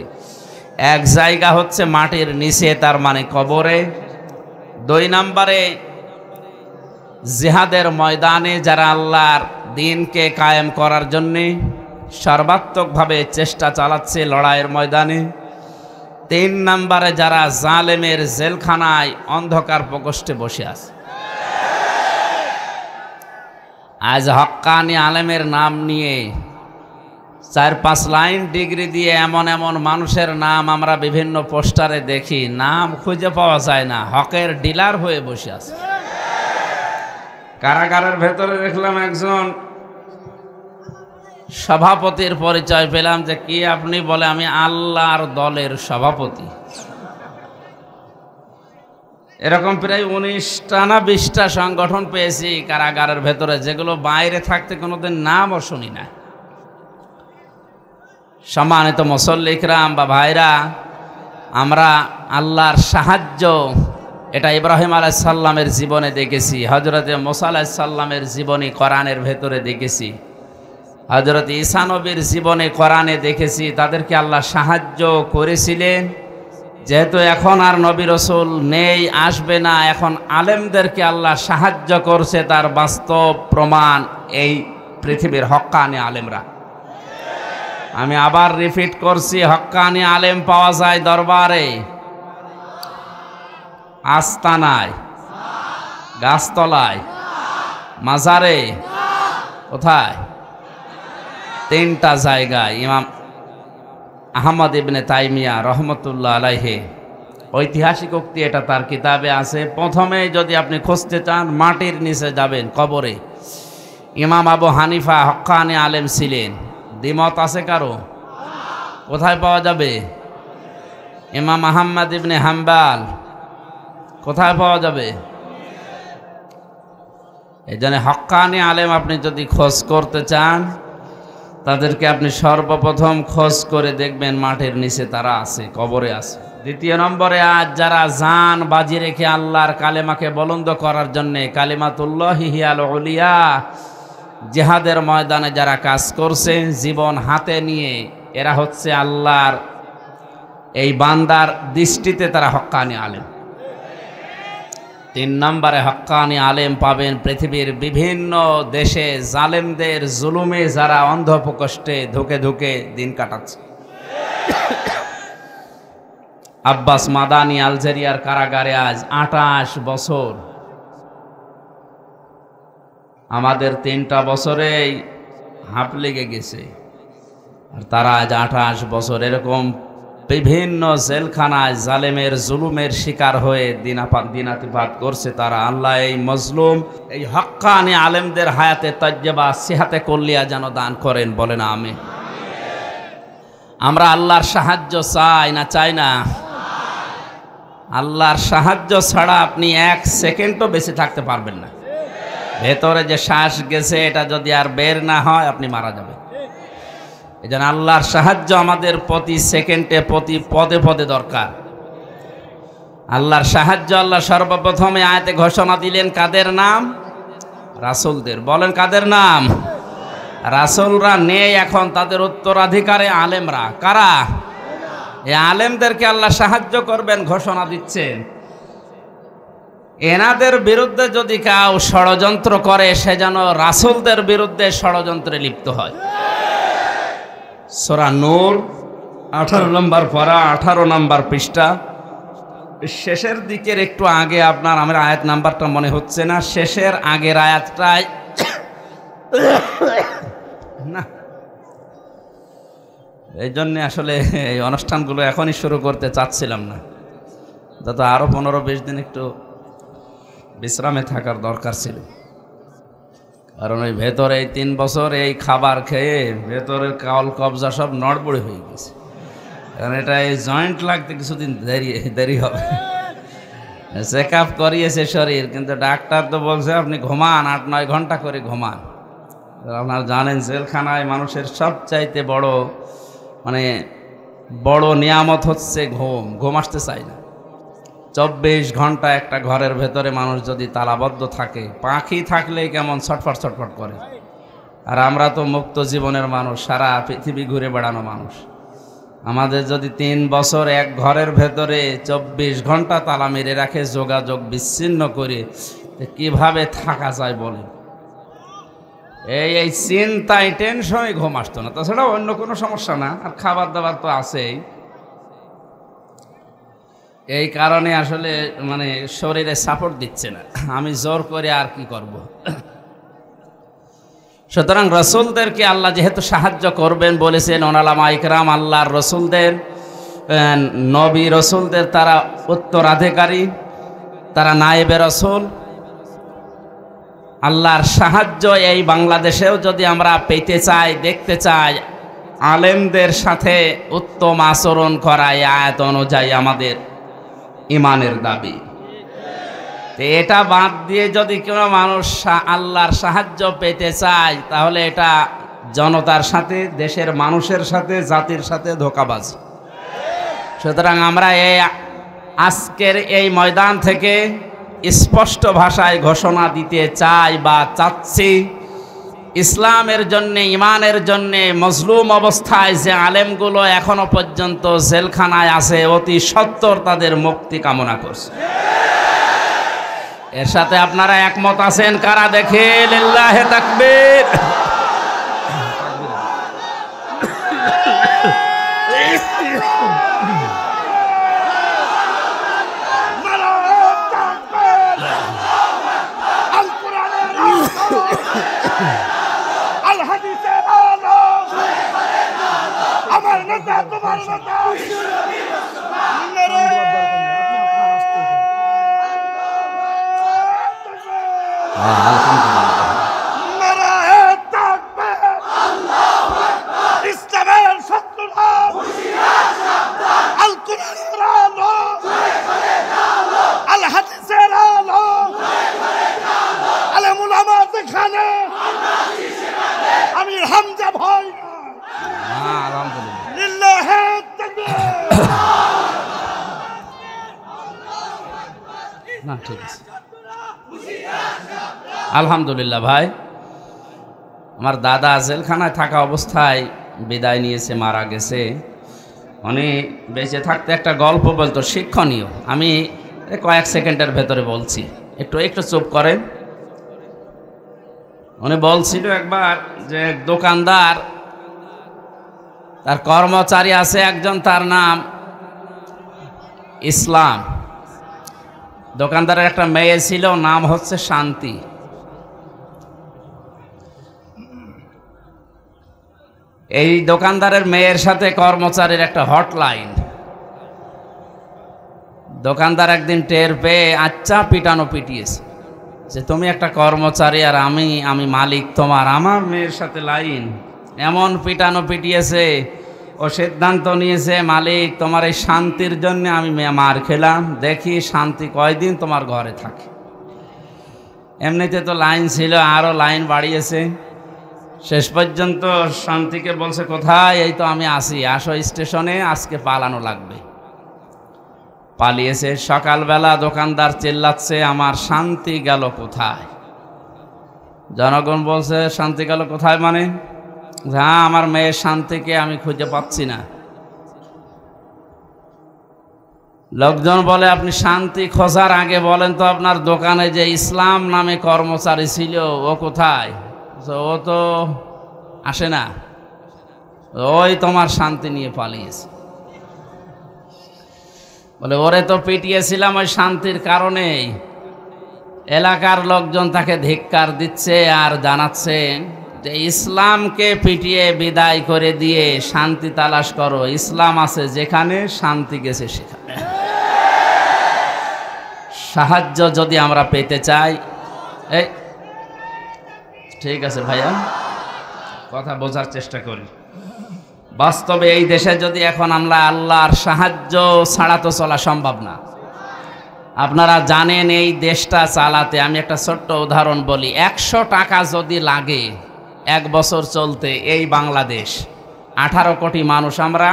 এক জায়গা হচ্ছে মাটির নিচে, তার মানে কবরে। 2 নম্বরে জিহাদের ময়দানে, যারা আল্লাহর দ্বীনকে কায়েম করার জন্যে সর্বাত্মকভাবে চেষ্টা চালাচ্ছে লড়াইয়ের ময়দানে। 3 নম্বরে যারা জালেমের জেলখানায় অন্ধকার প্রকোষ্ঠে বসে আছে। আজ হক্কানি আলেমের নাম নিয়ে 4-5 লাইন ডিগ্রি দিয়ে এমন এমন মানুষের নাম আমরা বিভিন্ন পোস্টারে দেখি, নাম খুঁজে পাওয়া যায় না, হকের ডিলার হয়ে বসে আছে। কারাগারের ভেতরে দেখলাম একজন সভাপতির পরিচয় পেলাম, যে কি আপনি? বলে আমি আল্লাহর দলের সভাপতি। এরকম প্রায় 19টা না 20টা সংগঠন পেয়েছি কারাগারের ভেতরে, যেগুলো বাইরে থাকতে কোনোদিন নামও শুনি না। সম্মানিত মুসল্লি ইকরাম বা ভাইরা, আমরা আল্লাহর সাহায্য এটা ইব্রাহিম আলাইহিস সালামের জীবনে দেখেছি, হযরতে মুসা আলাইহিস সালামের জীবনী কোরআনের ভেতরে দেখেছি, হযরত ঈসা নবীর জীবনে কোরআনে দেখেছি। তাদেরকে আল্লাহ সাহায্য করেছিলেন। যেহেতু এখন আর নবী রাসূল নেই, আসবে না, এখন আলেমদেরকে আল্লাহ সাহায্য করছে, তার বাস্তব প্রমাণ এই পৃথিবীর হক্কানি আলেমরা। আমি আবার রিপিট করছি, হক্কানি আলেম পাওয়া যায় দরবারে, আস্তানায়, গাছতলায়, মাজারে। কোথায়? 3টা জায়গায়। ইমাম আহমদ ইবনে তাইমিয়া রহমতুল্লাহ আলাইহি ঐতিহাসিক উক্তি, এটা তার কিতাবে আছে। প্রথমে যদি আপনি খুঁজতে চান, মাটির নিচে যাবেন, কবরে। ইমাম আবু হানিফা হক্কানি আলেম ছিলেন, দ্বিমত আছে কারো? কোথায় পাওয়া যাবে? ইমাম আহমদ ইবনে হাম্বাল কোথায় পাওয়া যাবে? এই জন্য হক্কানি আলেম আপনি যদি খোঁজ করতে চান, তাদেরকে আপনি সর্বপ্রথম খোঁজ করে দেখবেন মাটির নিচে তারা আছে, কবরে আছে। 2 নম্বরে, আজ যারা জান বাজি রেখে আল্লাহর কালেমাকে বুলন্দ করার জন্যে, কালিমাতুল্লাহি হিয়াল উলিয়া, জিহাদের ময়দানে যারা কাজ করছে জীবন হাতে নিয়ে, এরা হচ্ছে আল্লাহর এই বান্দার দৃষ্টিতে তারা হক্কানি আলেম। 3 নম্বরে হক্কানি আলেম পাবেন পৃথিবীর বিভিন্ন দেশে জালেমদের জুলুমে যারা অন্ধপ্রকোষ্ঠে ধুকে ধুকে দিন কাটাচ্ছে। আব্বাস মাদানি আলজেরিয়ার কারাগারে আজ 28 বছর। আমাদের 3টা বছরেই হাঁপ লেগে গেছে, আর তারা আজ 28 বছর। এরকম বিভিন্ন জেলখানায় জালেমের জুলুমের শিকার হয়ে দিনাতিপাত করছে তারা। আল্লাহ এই মজলুম এই হক্কানি আলেমদের হায়াতে তাজ্জেবা সিহাতে কল্লিয়া যেন দান করেন, বলেন আমিন। আমরা আল্লাহর সাহায্য চাই না চাই না? আল্লাহর সাহায্য ছাড়া আপনি এক সেকেন্ডও বেঁচে থাকতে পারবেন না। ভেতরে যে শ্বাস গেছে এটা যদি আর বের না হয় আপনি মারা যাবেন। এই জন্য আল্লাহর সাহায্য আমাদের প্রতি সেকেন্ডে প্রতি পদে পদে দরকার। আল্লাহর সাহায্য আল্লাহ সর্বপ্রথমে আয়াতে ঘোষণা দিলেন কাদের নাম? রাসূলদের। বলেন কাদের নাম? রাসূলরা নেই এখন, তাদের উত্তরাধিকারে আলেমরা। কারা? এই আলেমদেরকে আল্লাহ সাহায্য করবেন ঘোষণা দিচ্ছেন। এনাদের বিরুদ্ধে যদি কেউ ষড়যন্ত্র করে সে যেন রাসূলদের বিরুদ্ধে ষড়যন্ত্রে লিপ্ত হয়। সূরা নূর 18 নম্বর পারা 18 নম্বর পৃষ্ঠা শেষের দিকের একটু আগে, আপনার আমার আয়াত নাম্বারটা মনে হচ্ছে না, শেষের আগের আয়াতটায় না, এই জন্যে আসলে এই অনুষ্ঠানগুলো এখনই শুরু করতে চাচ্ছিলাম না, যত আরো 15-20 দিন একটু বিশ্রামে থাকার দরকার ছিল। কারণ ওই ভেতরে এই 3 বছর এই খাবার খেয়ে ভেতরের কাল কবজা সব নড়বড়ে হয়ে গেছে। কারণ এটা এই জয়েন্ট লাগতে কিছুদিন দেরি হবে। চেক আপ করিয়েছে শরীর, কিন্তু ডাক্তার তো বলছে আপনি ঘুমান, 8-9 ঘন্টা করে ঘুমান। আপনারা জানেন জেলখানায় মানুষের সবচাইতে বড় নিয়ামত হচ্ছে ঘুম। ঘুম আসতে চায় না। 24 ঘন্টা একটা ঘরের ভেতরে মানুষ যদি তালাবদ্ধ থাকে, পাখি থাকলে কেমন ছটফট ছটফট করে। আর আমরা তো মুক্ত জীবনের মানুষ, সারা পৃথিবী ঘুরে বেড়ানো মানুষ। আমাদের যদি 3 বছর এক ঘরের ভেতরে 24 ঘন্টা তালা মেরে রাখে, যোগাযোগ বিচ্ছিন্ন করে, কিভাবে থাকা যায় বলেন? এই চিন্তায় টেনশনে ঘুম আসতো না, তাছাড়া অন্য কোনো সমস্যা না। আর খাবার দাবার তো আছেই। এই কারণে আসলে শরীরে সাপোর্ট দিচ্ছে না, আমি জোর করে আর কি করব। সুতরাং রসুলদেরকে আল্লাহ যেহেতু সাহায্য করবেন বলেছেন, ওলামা ইকরাম আল্লাহর রসুলদের, নবী রসুলদের তারা উত্তরাধিকারী, তারা নায়েবে রসুল। আল্লাহর সাহায্য এই বাংলাদেশেও যদি আমরা পেতে চাই, দেখতে চাই, আলেমদের সাথে উত্তম আচরণ করা এই আয়াত অনুযায়ী আমাদের ইমানের দাবি। এটা বাদ দিয়ে যদি কোনো মানুষ আল্লাহর সাহায্য পেতে চায়, তাহলে এটা জনতার সাথে, দেশের মানুষের সাথে, জাতির সাথে ধোঁকাবাজি। সুতরাং আমরা আজকের এই ময়দান থেকে স্পষ্ট ভাষায় ঘোষণা দিতে চাই বা চাচ্ছি, ইসলামের জন্যে, ইমানের জন্যে মজলুম অবস্থায় যে আলেমগুলো এখনো পর্যন্ত জেলখানায় আছে, অতি সত্বর তাদের মুক্তি কামনা করছে। এর সাথে আপনারা একমত আছেন কারা? দেখে লিল্লাহে তাকবীর। না ঠিক আছে, আলহামদুলিল্লাহ। ভাই, আমার দাদা জেলখানায় থাকা অবস্থায় বিদায় নিয়েছে, মারা গেছে। উনি বেঁচে থাকতে একটা গল্প বলতো, শিক্ষণীয়। আমি কয়েক সেকেন্ডের ভেতরে বলছি, একটু চুপ করেন। উনি বলছিল একবার যে দোকানদার, তার কর্মচারী আছে একজন, তার নাম ইসলাম। দোকানদারের একটা মেয়ে ছিল, নাম হচ্ছে শান্তি। এই দোকানদারের মেয়ের সাথে কর্মচারীর একটা হটলাইন, দোকানদার একদিন টের পেয়ে আচ্ছা পিটানো পিটিয়েছে যে তুমি একটা কর্মচারী আর আমি মালিক তোমার, আমার মেয়ের সাথে লাইন। এমন পিটানো পিটিয়েছে, ও সিদ্ধান্ত নিয়েছে মালিক তোমার এই শান্তির জন্য আমি মার খেলাম, দেখি শান্তি কয়দিন তোমার ঘরে থাকে। এমনিতে তো লাইন ছিল, আরও লাইন বাড়িয়েছে। শেষ পর্যন্ত শান্তিকে বলছে কোথায়, এই তো আমি আসি, আসো স্টেশনে, আজকে পালানো লাগবে। পালিয়েছে। সকালবেলা দোকানদার চিল্লাচ্ছে আমার শান্তি গেল কোথায়। জনগণ বলছে শান্তি গেল কোথায় মানে? হ্যাঁ, আমার মেয়ের শান্তিকে আমি খুঁজে পাচ্ছি না। লোকজন বলে আপনি শান্তি খোঁজার আগে বলেন তো আপনার দোকানে যে ইসলাম নামে কর্মচারী ছিল ও কোথায়? ও তো আসে না, ওই তোমার শান্তি নিয়ে পালিয়েছে। বলে ওরে তো পিটিয়েছিলাম ওই শান্তির কারণেই। এলাকার লোকজন তাকে ধিক্কার দিচ্ছে আর জানাচ্ছে যে ইসলামকে পিটিয়ে বিদায় করে দিয়ে শান্তি তালাশ করো, ইসলাম আছে যেখানে, শান্তি গেছে সেখানে। সাহায্য যদি আমরা পেতে চাই, এই ঠিক আছে ভাইয়া, কথা বোঝার চেষ্টা করি। বাস্তবে এই দেশে যদি এখন আমরা আল্লাহর সাহায্য ছাড়া তো চলা সম্ভব না। আপনারা জানেন এই দেশটা চালাতে, আমি একটা ছোট্ট উদাহরণ বলি, 100 টাকা যদি লাগে 1 বছর চলতে, এই বাংলাদেশ 18 কোটি মানুষ, আমরা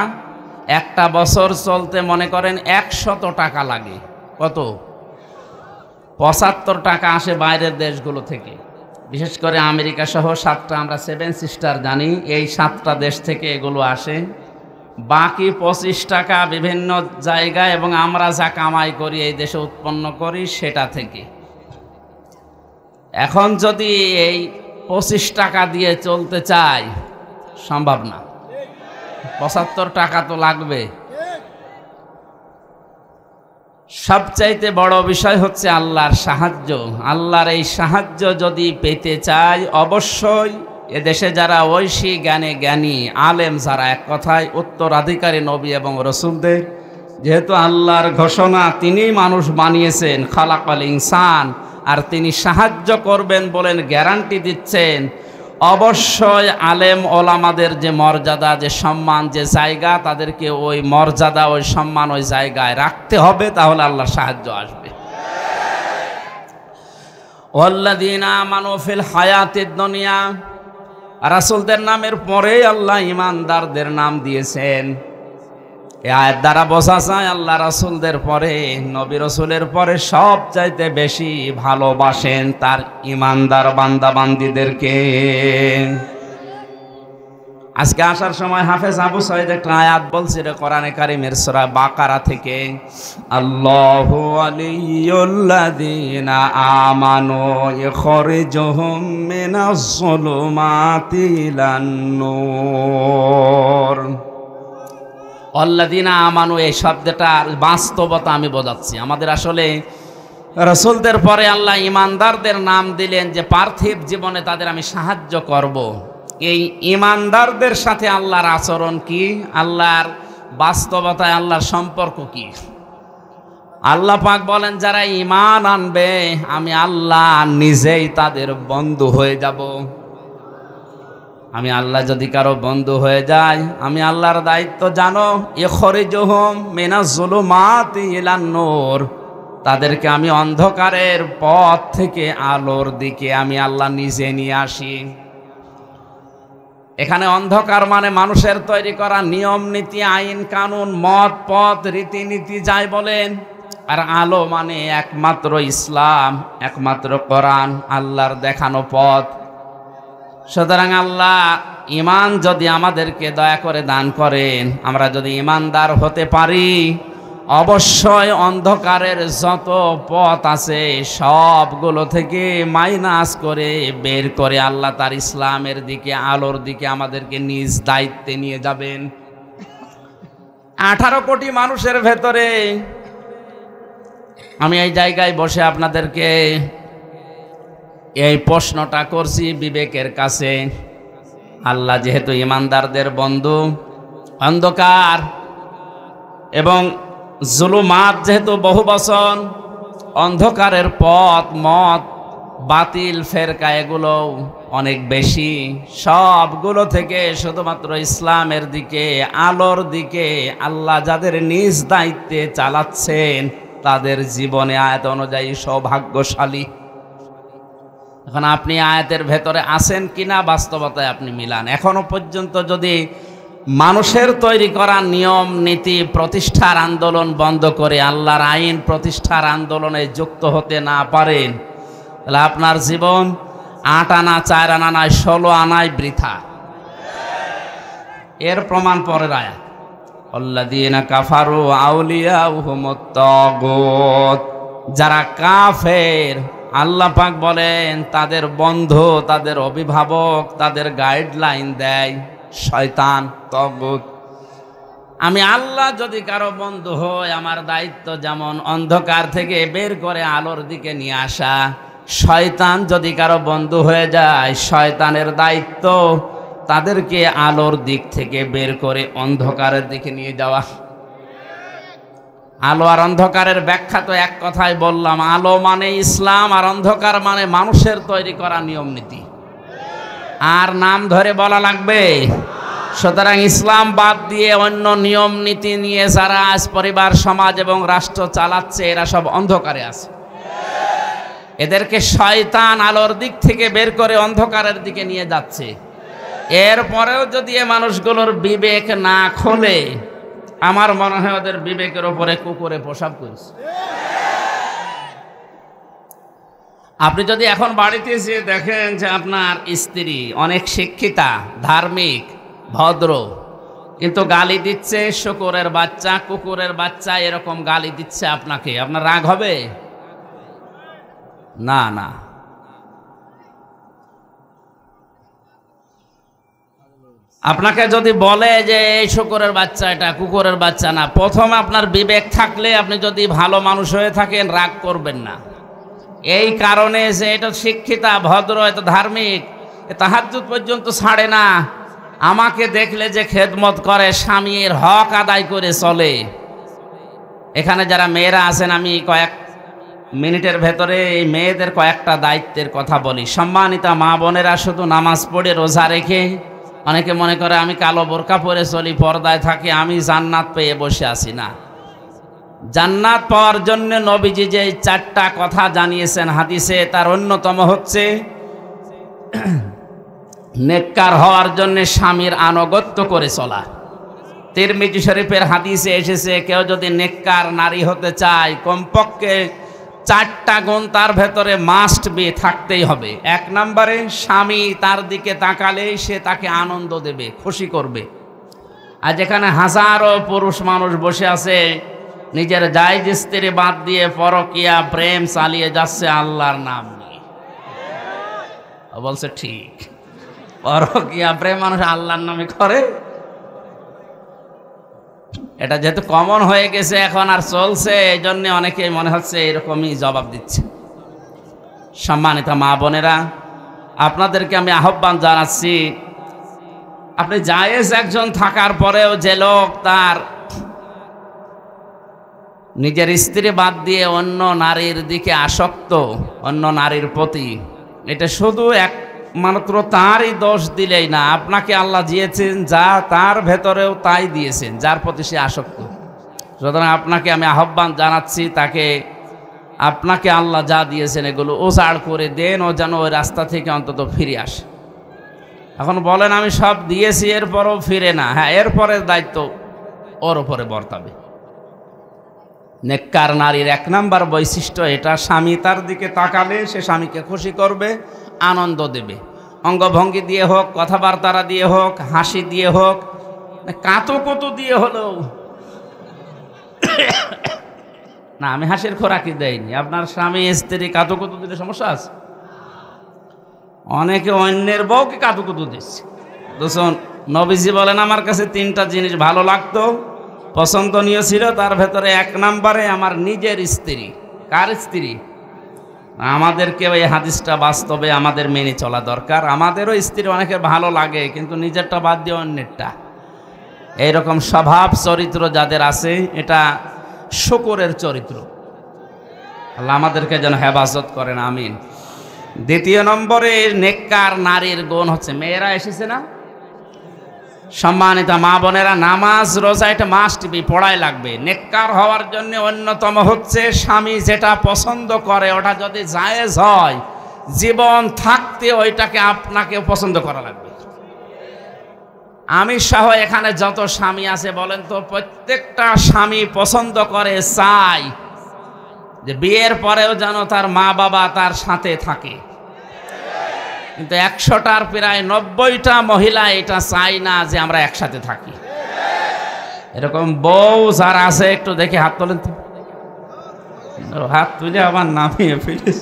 একটা বছর চলতে মনে করেন 100 টাকা লাগে। কত? 75 টাকা আসে বাইরের দেশগুলো থেকে, বিশেষ করে আমেরিকা সহ 7টা, আমরা 7 সিস্টার জানি, এই 7টা দেশ থেকে এগুলো আসে। বাকি 25 টাকা বিভিন্ন জায়গায়, এবং আমরা যা কামাই করি এই দেশে উৎপন্ন করি সেটা থেকে। এখন যদি এই 25 টাকা দিয়ে চলতে চাই, সম্ভব না। 75 টাকা তো লাগবে। সবচাইতে বড় বিষয় হচ্ছে আল্লাহর সাহায্য। আল্লাহর এই সাহায্য যদি পেতে চাই, অবশ্যই এদেশে যারা ঐশী জ্ঞানে জ্ঞানী আলেম, যারা এক কথায় উত্তরাধিকারী নবী এবং রসুলদের, যেহেতু আল্লাহর ঘোষণা তিনি মানুষ বানিয়েছেন, খালাকাল ইনসান, আর তিনি সাহায্য করবেন বলেন গ্যারান্টি দিচ্ছেন, অবশ্যই আলেম ওলামাদের যে মর্যাদা, যে সম্মান, যে জায়গা, তাদেরকে ওই মর্যাদা, ওই সম্মান, ওই জায়গায় রাখতে হবে, তাহলে আল্লাহর সাহায্য আসবে। ওয়াল্লাযীনা আমানু ফিল হায়াতিদ দুনিয়া, রাসূলদের নামের পরে আল্লাহ ঈমানদারদের নাম দিয়েছেন। এই আয়াত দ্বারা বোঝা যায় আল্লাহ রাসূলদের পরে, নবী রাসূলের পরে সব চাইতে বেশি ভালোবাসেন তার ঈমানদার বান্দা বান্দীদেরকে। আজকে আসার সময় হাফেজ আবু সাইদ একটা আয়াত বলছিল কোরআনে কারীমের সূরা বাকারা থেকে, আল্লাহু ওয়ালিয়ুল্লাযীনা আমানু ইখরিজুহুম মিনাজ যুলুমাতি ইলান নূর। আল্লাযীনা আমানু, এই শব্দটার বাস্তবতা আমি বোঝাচ্ছি। আমাদের আসলে রাসূলদের পরে আল্লাহ ঈমানদারদের নাম দিলেন যে পার্থিব জীবনে তাদের আমি সাহায্য করব। এই ঈমানদারদের সাথে আল্লাহর আচরণ কি, আল্লাহর বাস্তবতায় আল্লাহর সম্পর্ক কি? আল্লাহ পাক বলেন যারা ঈমান আনবে আমি আল্লাহ নিজেই তাদের বন্ধু হয়ে যাব। আমি আল্লাহ যদি কারো বন্ধু হয়ে যায়, আমি আল্লাহর দায়িত্ব জানো, ইখরিজুহুম মিনাজ যুলুমাতি ইলান নূর, তাদেরকে আমি অন্ধকারের পথ থেকে আলোর দিকে আমি আল্লাহ নিজে নিয়ে আসি। এখানে অন্ধকার মানে মানুষের তৈরি করা নিয়ম নীতি, আইন কানুন, মত পথ রীতিনীতি যাই বলেন, আর আলো মানে একমাত্র ইসলাম, একমাত্র কোরআন, আল্লাহর দেখানো পথ। সুতরাং আল্লাহ ঈমান যদি আমাদেরকে দয়া করে দান করেন, আমরা যদি ঈমানদার হতে পারি, অবশ্যই অন্ধকারের যত পথ আছে সবগুলো থেকে মাইনাস করে বের করে আল্লাহ তার ইসলামের দিকে, আলোর দিকে আমাদেরকে নিজ দায়িত্বে নিয়ে যাবেন। 18 কোটি মানুষের ভেতরে আমি এই জায়গায় বসে আপনাদেরকে এই প্রশ্নটা করছি বিবেকের কাছে। আল্লাহ যেহেতু ঈমানদারদের বন্ধু, অন্ধকার এবং জুলুমাত যেহেতু বহু বচন, অন্ধকারের পথ মত বাতিল ফেরকা এগুলো অনেক বেশি, সবগুলো থেকে শুধুমাত্র ইসলামের দিকে, আলোর দিকে আল্লাহ যাদের নিজ দায়িত্বে চালাচ্ছেন তাদের জীবনে আয়াত অনুযায়ী সৌভাগ্যশালী। এখন আপনি আয়াতের ভেতরে আছেন কিনা বাস্তবতায় আপনি মিলান। এখনো পর্যন্ত যদি মানুষের তৈরি করা নিয়ম নীতি প্রতিষ্ঠার আন্দোলন বন্ধ করে আল্লাহর আইন প্রতিষ্ঠার আন্দোলনে যুক্ত হতে না পারেন, তাহলে আপনার জীবন 8 আনা 4 আনা নয় 16 আনায় বৃথা। এর প্রমাণ পরের আয়াত, আল্লাযীনা কাফারু আউলিয়াউহুমুত তাগুত। যারা কাফের আল্লাহ পাক বলেন তাদের বন্ধু, তাদের অভিভাবক, তাদের গাইডলাইন দেয় শয়তান, তাগুত। আমি আল্লাহ যদি কারো বন্ধু হই, আমার দায়িত্ব যেমন অন্ধকার থেকে বের করে আলোর দিকে নিয়ে আসা, শয়তান যদি কারো বন্ধু হয়ে যায়, শয়তানের দায়িত্ব তাদেরকে আলোর দিক থেকে বের করে অন্ধকারের দিকে নিয়ে যাওয়া। আলো আর অন্ধকারের ব্যাখ্যা তো এক কথাই বললাম, আলো মানে ইসলাম আর অন্ধকার মানে মানুষের তৈরি করা নিয়ম নীতি। আর নাম ধরে বলা লাগবে? সুতরাং ইসলাম বাদ দিয়ে অন্য নিয়ম নীতি নিয়ে যারা আজ পরিবার সমাজ এবং রাষ্ট্র চালাচ্ছে, এরা সব অন্ধকারে আছে। এদেরকে শয়তান আলোর দিক থেকে বের করে অন্ধকারের দিকে নিয়ে যাচ্ছে। এরপরেও যদি এ মানুষগুলোর বিবেক না খোলে, আমার মনে হয় ওদের বিবেকের ওপরে কুকুরে প্রসাব করেছে। আপনি যদি এখন বাড়িতে এসে দেখেন যে আপনার স্ত্রী অনেক শিক্ষিতা, ধার্মিক, ভদ্র, কিন্তু গালি দিচ্ছে শূকরের বাচ্চা, কুকুরের বাচ্চা, এরকম গালি দিচ্ছে আপনাকে, আপনার রাগ হবে? না না। আপনাকে যদি বলে যে এই শূকরের বাচ্চা, এটা কুকুরের বাচ্চা না, প্রথমে আপনার বিবেক থাকলে, আপনি যদি ভালো মানুষ হয়ে থাকেন, রাগ করবেন না। এই কারণে যে এটা শিক্ষিতা, ভদ্র, এটা ধার্মিক, তাহাজ্জুদ পর্যন্ত ছাড়ে না, আমাকে দেখলে যে খেদমত করে, স্বামীর হক আদায় করে চলে। এখানে যারা মেয়েরা আছেন, আমি কয়েক মিনিটের ভেতরে এই মেয়েদের কয়েকটা দায়িত্বের কথা বলি। সম্মানিতা মা বোনেরা, শুধু নামাজ পড়ে রোজা রেখে অনেকে মনে করে আমি কালো বোরকা পরে চলি, পর্দায় থাকি, আমি জান্নাত পেয়ে বসে আছি। না, জান্নাত পাওয়ার জন্য নবীজি যে 4টা কথা জানিয়েছেন হাদিসে, তার অন্যতম হচ্ছে নেককার হওয়ার জন্য স্বামীর আনুগত্য করে চলা। তিরমিজি শরীফের হাদিসে এসেছে, কেউ যদি নেককার নারী হতে চায়, কমপক্ষে 4টা গুণ তার ভেতরে মাস্ট বি, থাকতেই হবে। 1 নম্বরে, স্বামী তার দিকে তাকালেই সে তাকে আনন্দ দেবে, খুশি করবে। আর যেখানে হাজারো পুরুষ মানুষ বসে আছে, নিজের জায়েজ স্ত্রী বাদ দিয়ে পরকিয়া প্রেম চালিয়ে যাচ্ছে আল্লাহর নাম নিয়ে। বলছে ঠিক, পরকিয়া প্রেম মানুষ আল্লাহর নামে করে। এটা যেহেতু কমন হয়ে গেছে এখন আর চলছে, এই জন্য অনেকেই মনে হচ্ছে এরকমই জবাব দিচ্ছে। সম্মানিত মা বোনেরা, আপনাদেরকে আমি আহ্বান জানাচ্ছি, আপনি জায়েজ একজন থাকার পরেও যে লোক তার নিজের স্ত্রী বাদ দিয়ে অন্য নারীর দিকে আসক্ত, অন্য নারীর প্রতি, এটা শুধু একমাত্র তারই দোষ দিলেই না, আপনাকে আল্লাহ দিয়েছেন যা, তার ভেতরেও তাই দিয়েছেন যার প্রতি সে আসক্ত। সুতরাং আপনাকে আমি আহ্বান জানাচ্ছি, আপনাকে আল্লাহ যা দিয়েছেন এগুলো ওজাড় করে দেন, ও যেন ওই রাস্তা থেকে অন্তত ফিরে আসে। এখন বলেন আমি সব দিয়েছি, এরপরও ফিরে না, হ্যাঁ, এরপরের দায়িত্ব ওর উপরে বর্তাবে। নেককার নারীর 1 নম্বর বৈশিষ্ট্য এটা, স্বামী তার দিকে তাকালে সে স্বামীকে খুশি করবে, আনন্দ দেবে। অঙ্গভঙ্গি দিয়ে হোক, কথাবার্তা দিয়ে হোক, হাসি দিয়ে হোক, কাতুকুতু দিয়ে হলেও। না, আমি হাসির খোরাকি দেয়নি। আপনার স্বামী স্ত্রী কাতুকুতু দিলে সমস্যা আছে? অনেকে অন্যের বউকে কাতুকুতু দিচ্ছে। দোষণ নবীজি বলেন, আমার কাছে 3টা জিনিস ভালো লাগতো, পছন্দনীয় ছিল, তার ভেতরে 1 নম্বরে আমার নিজের স্ত্রী। কার স্ত্রী? আমাদেরকে এই হাদিসটা বাস্তবে আমাদের মেনে চলা দরকার। আমাদেরও স্ত্রী অনেকে ভালো লাগে, কিন্তু নিজেরটা বাদ দিয়ে অন্যেরটা। এইরকম স্বভাব চরিত্র যাদের আছে, এটা শুকরের চরিত্র। আল্লাহ আমাদেরকে যেন হেফাজত করেন, আমিন। দ্বিতীয় নম্বরে নেককার নারীর গুণ হচ্ছে, মেয়েরা এসেছে না, সম্মানিত মা বোনেরা, নামাজ রোজা এটা মাস্ট বি, পড়াই লাগবে। নেককার হওয়ার জন্য অন্যতম হচ্ছে স্বামী যেটা পছন্দ করে ওটা যদি জায়েজ হয়, জীবন থাকতে ওইটাকে আপনাকে পছন্দ করা লাগবে। আমি সহ এখানে যত স্বামী আছে বলেন তো, প্রত্যেকটা স্বামী পছন্দ করে, চাই যে বিয়ের পরেও যেন তার মা বাবা তার সাথে থাকে। কিন্তু 100টার প্রায় 90টা মহিলা এটা চাই না যে আমরা একসাথে থাকি। এরকম বউ যারা আছে একটু দেখে হাত তোলেন তো, হাত তুলে আবার নামিয়ে ফেলিস,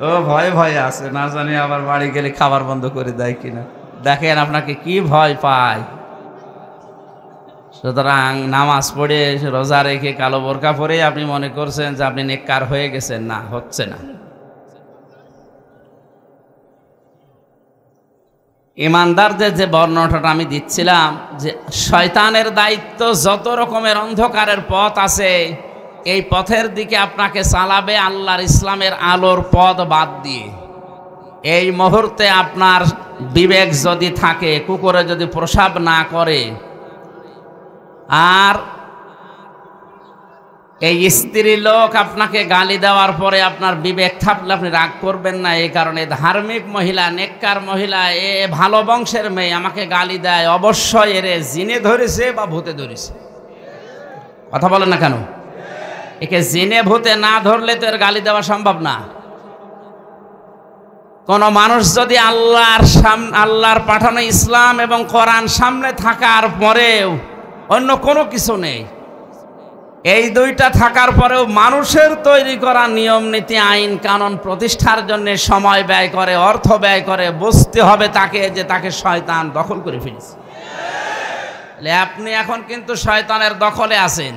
ও ভয় ভয় আছে, না জানি আবার বাড়ি গেলে খাবার বন্ধ করে দেয় কিনা। দেখেন আপনাকে কি ভয় পায়। সুতরাং নামাজ পড়ে রোজা রেখে কালো বোরকা পরে আপনি মনে করছেন যে আপনি নেককার হয়ে গেছেন, না, হচ্ছে না। ইমানদারদের যে বর্ণনাটা আমি দিচ্ছিলাম, যে শয়তানের দায়িত্ব যত রকমের অন্ধকারের পথ আছে এই পথের দিকে আপনাকে চালাবে আল্লাহর ইসলামের আলোর পথ বাদ দিয়ে। এই মুহূর্তে আপনার বিবেক যদি থাকে, কুকুরে যদি প্রসাব না করে, আর এই স্ত্রী লোক আপনাকে গালি দেওয়ার পরে আপনার বিবেক থাকলে আপনি রাগ করবেন না। এই কারণে ধার্মিক মহিলা, নেককার মহিলা, এ ভালো বংশের মেয়ে আমাকে গালি দেয়, অবশ্যই এরে জিনে ধরেছে বা ভূতে ধরেছে। কথা বলেন না কেন? একে জিনে ভূতে না ধরলে তো এর গালি দেওয়া সম্ভব না। কোন মানুষ যদি আল্লাহর পাঠানো ইসলাম এবং কোরআন সামনে থাকার পরেও অন্য কোনো কিছু নেই, এই দুইটা থাকার পরেও মানুষের তৈরি করা নিয়ম নীতি আইন কানুন প্রতিষ্ঠার জন্য সময় ব্যয় করে, অর্থ ব্যয় করে, বুঝতে হবে তাকে যে তাকে শয়তান দখল করে ফেলেছে। আপনি এখন কিন্তু শয়তানের দখলে আছেন।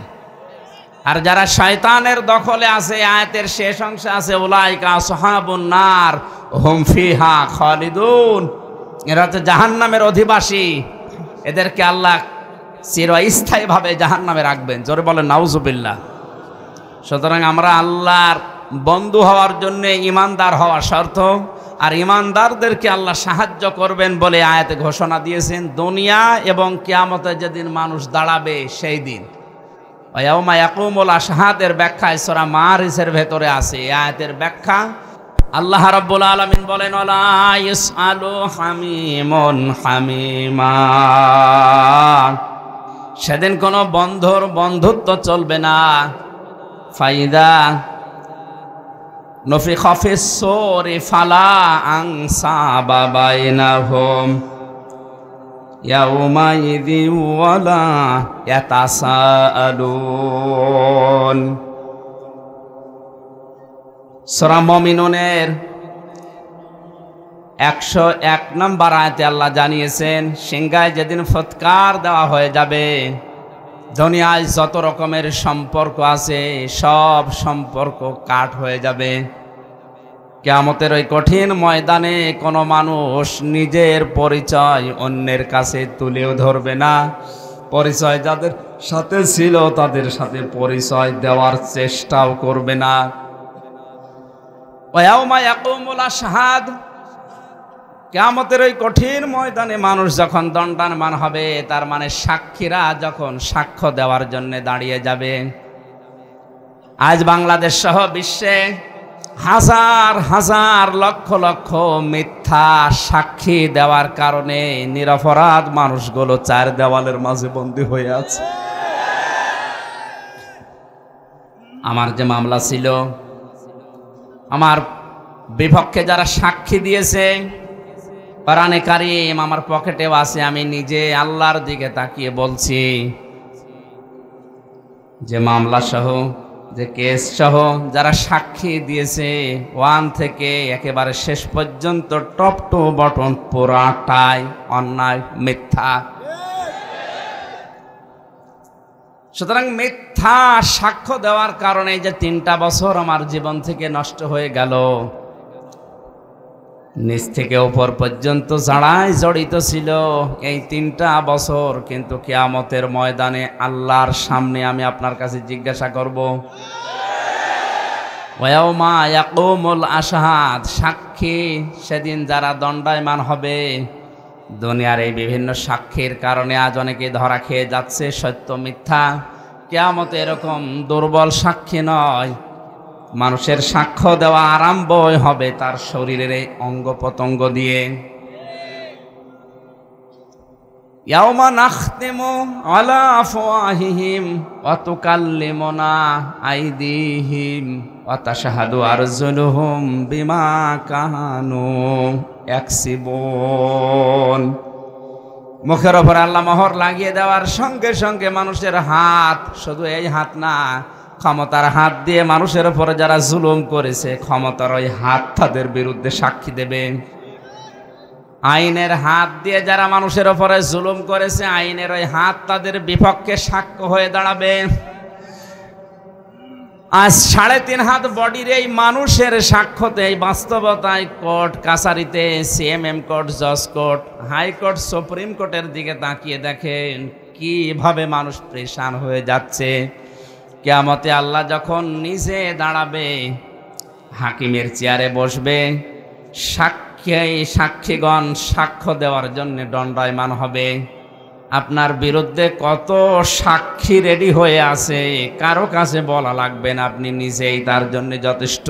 আর যারা শয়তানের দখলে আছে, আয়াতের শেষ অংশে আছে উলাইকা আসহাবুন নার হুম ফিহা খালিদুন, এরা হচ্ছে জাহান্নামের অধিবাসী, এদেরকে আল্লাহ চিরস্থায়ীভাবে জাহান্নামে রাখবেন। জোরে বলেন নাউজুবিল্লাহ। সুতরাং আমরা আল্লাহর বন্ধু হওয়ার জন্য ইমানদার হওয়া শর্ত, আর ইমানদারদেরকে আল্লাহ সাহায্য করবেন বলে আয়াতে ঘোষণা দিয়েছেন। দুনিয়া এবং কিয়ামতে যেদিন মানুষ দাঁড়াবে সেই দিন, ইয়াউমা ইয়াকুমুল আশহাদের ব্যাখ্যায় সূরা মারিসের ভেতরে আছে। এই আয়াতের ব্যাখ্যা আল্লাহ রাব্বুল আলামিন বলেন, ওয়ালা ইয়াসআলু হামিমুন হামিমা, সেদিন কোনো বন্ধুর বন্ধুত্ব চলবে না। ফাইদা নফিখা ফিস সূরি ফালা আনসাবা বাইনাহুম ইয়াউমাইযি ওয়ালা ইয়াতাসাআলুন। সূরা মুমিনুনের 101 নম্বর আয়াতে আল্লাহ জানিয়েছেন, সিংহায় যেদিন ফৎকার দেওয়া হয়ে যাবে, দুনিয়ায় যত রকমের সম্পর্ক আছে সব সম্পর্ক কাট হয়ে যাবে। কিয়ামতের ওই কঠিন ময়দানে কোনো মানুষ নিজের পরিচয় অন্যের কাছে তুলেও ধরবে না, পরিচয় যাদের সাথে ছিল তাদের সাথে পরিচয় দেওয়ার চেষ্টাও করবে না। ওয়াউমা ইয়াকুমুল আশহাদ, কিয়ামতের ওই কঠিন ময়দানে মানুষ যখন দণ্ডায়মান হবে, তার মানে সাক্ষীরা যখন সাক্ষ্য দেওয়ার জন্য দাঁড়িয়ে যাবে। আজ বাংলাদেশ সহ বিশ্বে হাজার হাজার লক্ষ লক্ষ মিথ্যা সাক্ষী দেওয়ার কারণে নিরপরাধ মানুষগুলো চার দেওয়ালের মাঝে বন্দী হয়ে আছে। আমার যে মামলা ছিল, আমার বিপক্ষে যারা সাক্ষী দিয়েছে, কোরআনে কারীম আমার পকেটেও আছে, আমি নিজে আল্লাহর দিকে তাকিয়ে বলছি যে মামলা সহ, যে কেস সহ যারা সাক্ষী দিয়েছে, 1 থেকে একেবারে শেষ পর্যন্ত টপ টু বটম পুরাটাই অন্যায়, মিথ্যা। সুতরাং মিথ্যা সাক্ষ্য দেওয়ার কারণে যে 3টা বছর আমার জীবন থেকে নষ্ট হয়ে গেল, নিচ থেকে উপর পর্যন্ত যারাই জড়িত ছিল এই 3টা বছর, কিন্তু কিয়ামতের ময়দানে আল্লাহর সামনে আমি আপনার কাছে জিজ্ঞাসা করব, ওয়াউমা ইয়াকুমুল আশহাদ, সাক্ষী সেদিন যারা দণ্ডায়মান হবে। দুনিয়ার এই বিভিন্ন সাক্ষীর কারণে আজ অনেকে ধরা খেয়ে যাচ্ছে, সত্য মিথ্যা। কিয়ামতে এরকম দুর্বল সাক্ষী নয়, মানুষের সাক্ষ্য দেওয়া আরম্ভ হবে তার শরীরের এই অঙ্গ প্রত্যঙ্গ দিয়ে। ইয়াউমা নাখতিমু আলা আফওয়াহিহিম ওয়া তুকাল্লিমুনা আইদিহিম ওয়া তাশহাদু আরজুলুহুম বিমা কানু ইয়াকসিবুন। মুখের ওপর আল্লাহ মোহর লাগিয়ে দেওয়ার সঙ্গে সঙ্গে মানুষের হাত, শুধু এই হাত না, ক্ষমতার হাত দিয়ে মানুষের উপরে যারা জুলুম করেছে, ক্ষমতার ওই হাত তাদের বিরুদ্ধে সাক্ষী দেবে। আইনের হাত দিয়ে যারা মানুষের উপরে জুলুম করেছে, আইনের ওই হাত তাদের বিপক্ষে সাক্ষ্য হয়ে দাঁড়াবে। আজ 3.5 হাত বডির এই মানুষের সাক্ষ্যতে, এই বাস্তবতায় কোর্ট কাছারিতে, সিএমএম কোর্ট, জজ কোর্ট, হাইকোর্ট, সুপ্রিম কোর্টের দিকে তাকিয়ে দেখেন কিভাবে মানুষ পরেশান হয়ে যাচ্ছে। কিয়ামতে আল্লাহ যখন নিজে দাঁড়াবে, হাকিমের চেয়ারে বসবে, সাক্ষীগণ সাক্ষ্য দেওয়ার জন্য দণ্ডায়মান হবে। আপনার বিরুদ্ধে কত সাক্ষী রেডি হয়ে আছে, কারো কাছে বলা লাগবে না, আপনি নিজেই তার জন্য যথেষ্ট।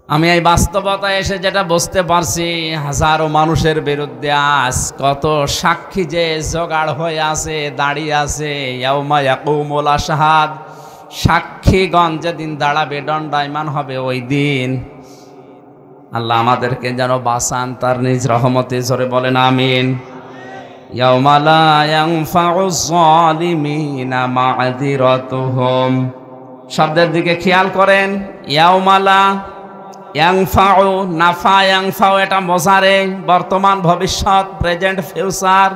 আমি এই বাস্তবতায় এসে যেটা বুঝতে পারছি, হাজারো মানুষের বিরুদ্ধে আজ কত সাক্ষী যে জোগাড় হয়ে আছে, দাঁড়িয়ে আছে। ইয়াউমা ইয়াকুমুল আশহাদ, সাক্ষীগণ যেদিন দাঁড়াবে, দণ্ডায়মান হবে ওই দিন। আল্লাহ আমাদেরকে যেন বাঁচান তার নিজ রহমতে, জোরে বলেন আমিন। ইয়াউমা লা ইয়ানফাউয যালিমিনা মা'যিরাতুহুম, শব্দের দিকে খেয়াল করেন। ইয়াউমা লা ইয়ানফাউ, নাফা ইয়ানফাউ, এটা মোজারে, বর্তমান ভবিষ্যৎ, প্রেজেন্ট ফিউচার,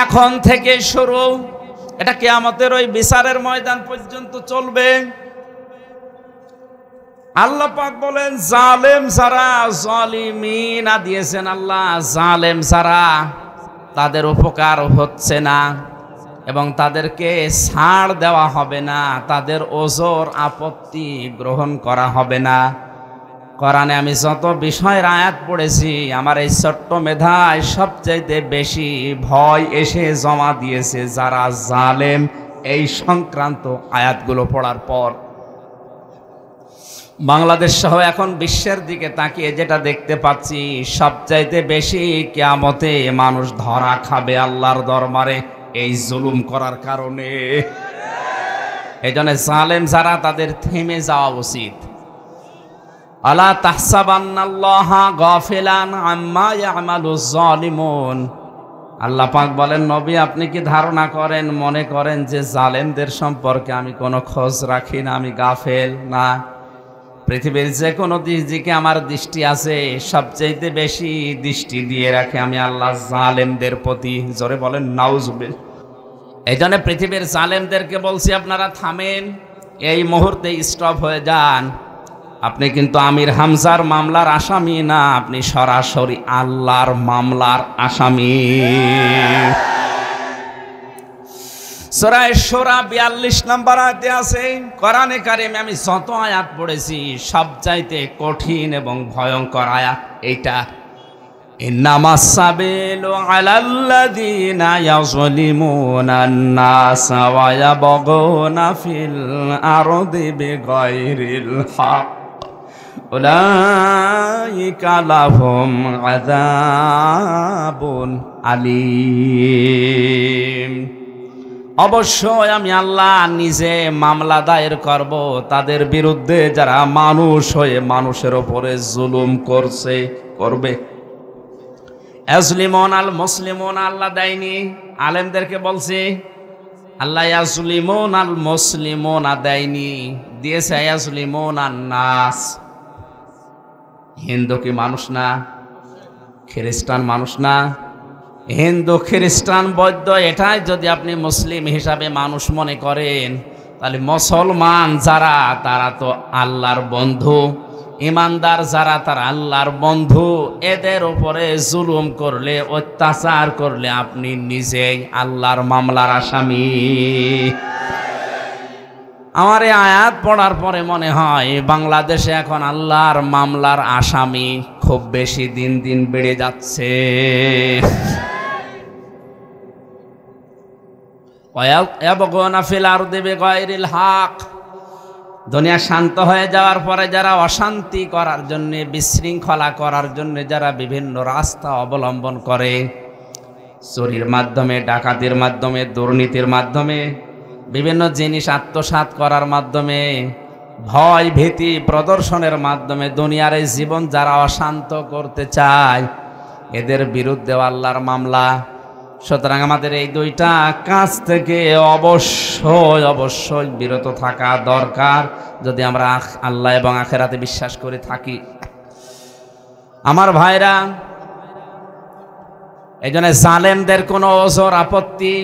এখন থেকে শুরু। এটা কিয়ামতের ওই বিচারের ময়দান পর্যন্ত চলবে। আল্লাহ পাক বলেন, জালেম যারা, জালিমিনা দিয়েছেন আল্লাহ, জালেম যারা, তাদের উপকার হচ্ছে না এবং তাদেরকে ছাড় দেওয়া হবে না, তাদের ওজর আপত্তি গ্রহণ করা হবে না। কোরআনে আমি যত বিষয়ের আয়াত পড়েছি, আমার এই ছোট্ট মেধায় সবচাইতে বেশি ভয় এসে জমা দিয়েছে যারা জালেম, এই সংক্রান্ত আয়াতগুলো পড়ার পর। বাংলাদেশ সহ এখন বিশ্বের দিকে তাকিয়ে যেটা দেখতে পাচ্ছি, সবচাইতে বেশি কিয়ামতে মানুষ ধরা খাবে আল্লাহর দরবারে এই জুলুম করার কারণে। এই জন্য জালেম যারা, তাদের থেমে যাওয়া উচিত। আলা তাহসাবান্নাল্লাহা গাফিলান আম্মা ইয়ামালুজ জালিমুন, আল্লাহ পাক বলেন, নবী আপনি কি ধারণা করেন, মনে করেন যে জালেমদের সম্পর্কে আমি কোনো খোঁজ রাখি না, আমি গাফেল? না, পৃথিবীর যে কোনো দিকে আমার দৃষ্টি আছে, সবচেয়ে বেশি দৃষ্টি দিয়ে রাখে আমি আল্লাহ জালেমদের প্রতি। জোরে বলেন নাউজুবিল্লাহ। এই জন্য পৃথিবীর জালেমদেরকে বলছি, আপনারা থামেন, এই মুহূর্তে স্টপ হয়ে যান। আপনি কিন্তু আমির হামজার মামলার আসামি না, আপনি সরাসরি আল্লাহর মামলার আসামি। সূরা শুরা 42 নম্বর আয়াতে আছে, কোরআনে কারিমে আমি যত আয়াত পড়েছি সবচাইতে কঠিন এবং ভয়ঙ্কর আয়াত এইটা। ইন্নামাস সাবিলু আলাল্লাযীনা ইয়াযলিমুনান নাসা ওয়া ইয়াবগুনা ফিল আরদি বিগাইরিল হক উলাইকা লাহুম আযাবুন আলীম। অবশ্যই আমি আল্লাহ নিজে মামলা দায়ের করব তাদের বিরুদ্ধে যারা মানুষ হয়ে মানুষের উপরে জুলুম করবে। ইয়াজলিমুন আল মুসলিমুন আল্লাহ দেয়নি, আলেমদেরকে বলছি। আল্লাহ ইয়াজলিমুন আল মুসলিমুন দেয়নি, দিয়েছে ইয়াজলিমুন আন নাস। হিন্দু কি মানুষ না? খ্রিস্টান মানুষ না? হিন্দু, খ্রিস্টান, বৌদ্ধ, এটাই যদি আপনি মুসলিম হিসাবে মানুষ মনে করেন, তাহলে মুসলমান যারা, তারা তো আল্লাহর বন্ধু। ইমানদার যারা তারা আল্লাহর বন্ধু, এদের উপরে জুলুম করলে, অত্যাচার করলে আপনি নিজেই আল্লাহর মামলার আসামি। আমার এই আয়াত পড়ার পরে মনে হয় বাংলাদেশে এখন আল্লাহর মামলার আসামি খুব বেশি দিন দিন বেড়ে যাচ্ছে। ওয়ায়াবগুনা ফিল আরদি বিগাইরিল হক, দুনিয়া শান্ত হয়ে যাওয়ার পরে যারা অশান্তি করার জন্য, বিশৃঙ্খলা করার জন্য যারা বিভিন্ন রাস্তা অবলম্বন করে, চুরির মাধ্যমে, ডাকাতির মাধ্যমে, দুর্নীতির মাধ্যমে, বিভিন্ন জিনিস আত্মসাৎ করার মাধ্যমে, ভয় ভীতি প্রদর্শনের মাধ্যমে দুনিয়ার এই জীবন যারা অশান্ত করতে চায়, এদের বিরুদ্ধে আল্লাহর মামলা। সুতরাং আমাদের এই দুইটা কাজ থেকে অবশ্যই অবশ্যই বিরত থাকা দরকার, যদি আমরা আল্লাহ এবং আখিরাতে বিশ্বাস করে থাকি। আমার ভাইরা, এই জন্য জালেমদের কোনো ওজর আপত্তি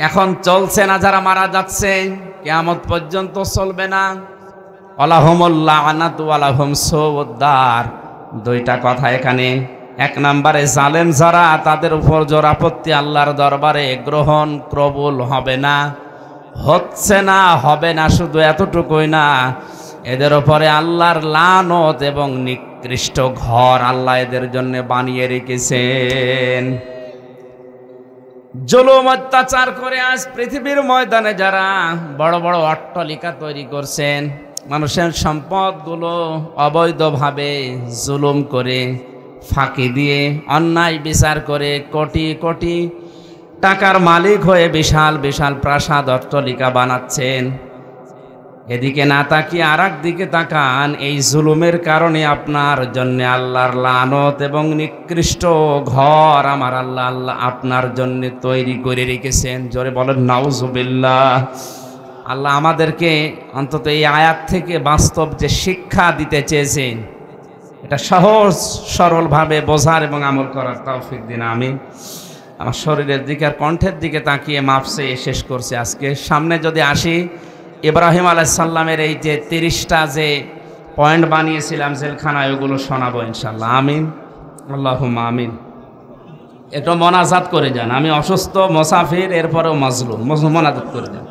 এখন চলছে না, যারা মারা যাচ্ছে কিয়ামত পর্যন্ত চলবে না। ওয়ালাহুমুল লাআনাতু ওয়ালাহুম সুউদ দার, দুইটা কথা এখানে। এক নম্বরে জালেম যারা, তাদের উপর জোর আপত্তি আল্লাহর দরবারে গ্রহণ কবুল হবে না, হচ্ছে না, হবে না। শুধু এতটুকুই না, এদের উপরে আল্লাহর লানত এবং নিকৃষ্ট ঘর আল্লাহ এদের জন্য বানিয়ে রেখেছেন। জুলুম অত্যাচার করে আজ পৃথিবীর ময়দানে যারা বড় বড় অট্টালিকা তৈরি করছেন, মানুষের সম্পদগুলো অবৈধভাবে জুলুম করে, ফাঁকি দিয়ে, অন্যায় বিচার করে কোটি কোটি টাকার মালিক হয়ে বিশাল বিশাল প্রাসাদ অট্টালিকা বানাচ্ছেন। এদিকে না তাকিয়ে আর এক দিকে তাকান। এই জুলুমের কারণে আপনার জন্য আল্লাহর লানত এবং নিকৃষ্ট ঘর আমার আল্লাহ আপনার জন্য তৈরি করে রেখেছেন। জোরে বলেন নাউজুবিল্লাহ। আল্লাহ আমাদেরকে অন্তত এই আয়াত থেকে বাস্তব যে শিক্ষা দিতে চেয়েছেন, এটা সহজ সরলভাবে বোঝার এবং আমল করার তৌফিক দিন। আমি আমার শরীরের দিকে আর কণ্ঠের দিকে তাকিয়ে মাপসে শেষ করছি। আজকে সামনে যদি আসি, ইব্রাহিম আলাইহিস সালামের এই যে 30টা যে পয়েন্ট বানিয়েছিলাম জেলখানায়, ওগুলো শোনাবো ইনশাল্লাহ। আমিন, আল্লাহুম্মা আমিন। একটু মোনাজাত করে যান। আমি অসুস্থ, মুসাফির, এরপরেও মাজলুম, মোনাজাত করে যান।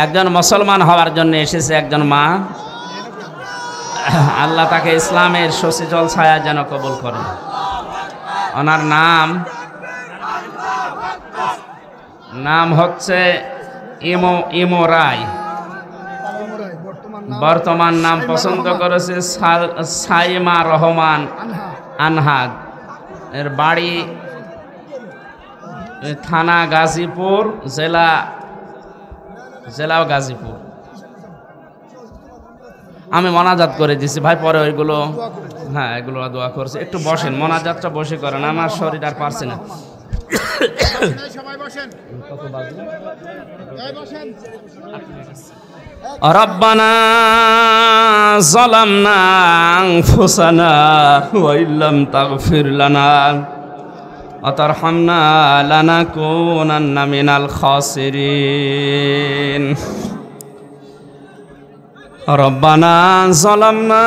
একজন মুসলমান হওয়ার জন্য এসেছে একজন মা, আল্লাহ তাকে ইসলামের সচিজল ছায়া যেন কবুল করেন। ওনার নাম হচ্ছে ইমো রায়। বর্তমান নাম পছন্দ করেছে সাইমা রহমান আনহাদ। এর বাড়ি থানা গাজীপুর, জেলা গাজীপুর। আমি মোনাজাত করে দিছি ভাই, পরে ওইগুলো, হ্যাঁ এগুলো দোয়া করছে। একটু বসেন, মোনাজাতটা বসে করেন, আমার শরীর আর পারছে না। রব্বানা যালামনা আনফুসানা ওয়া ইল্লাম তাগফির লানা ওয়া তারহামনা লানাকুনান্না মিনাল খাসিরিন। রব্বানা যালামনা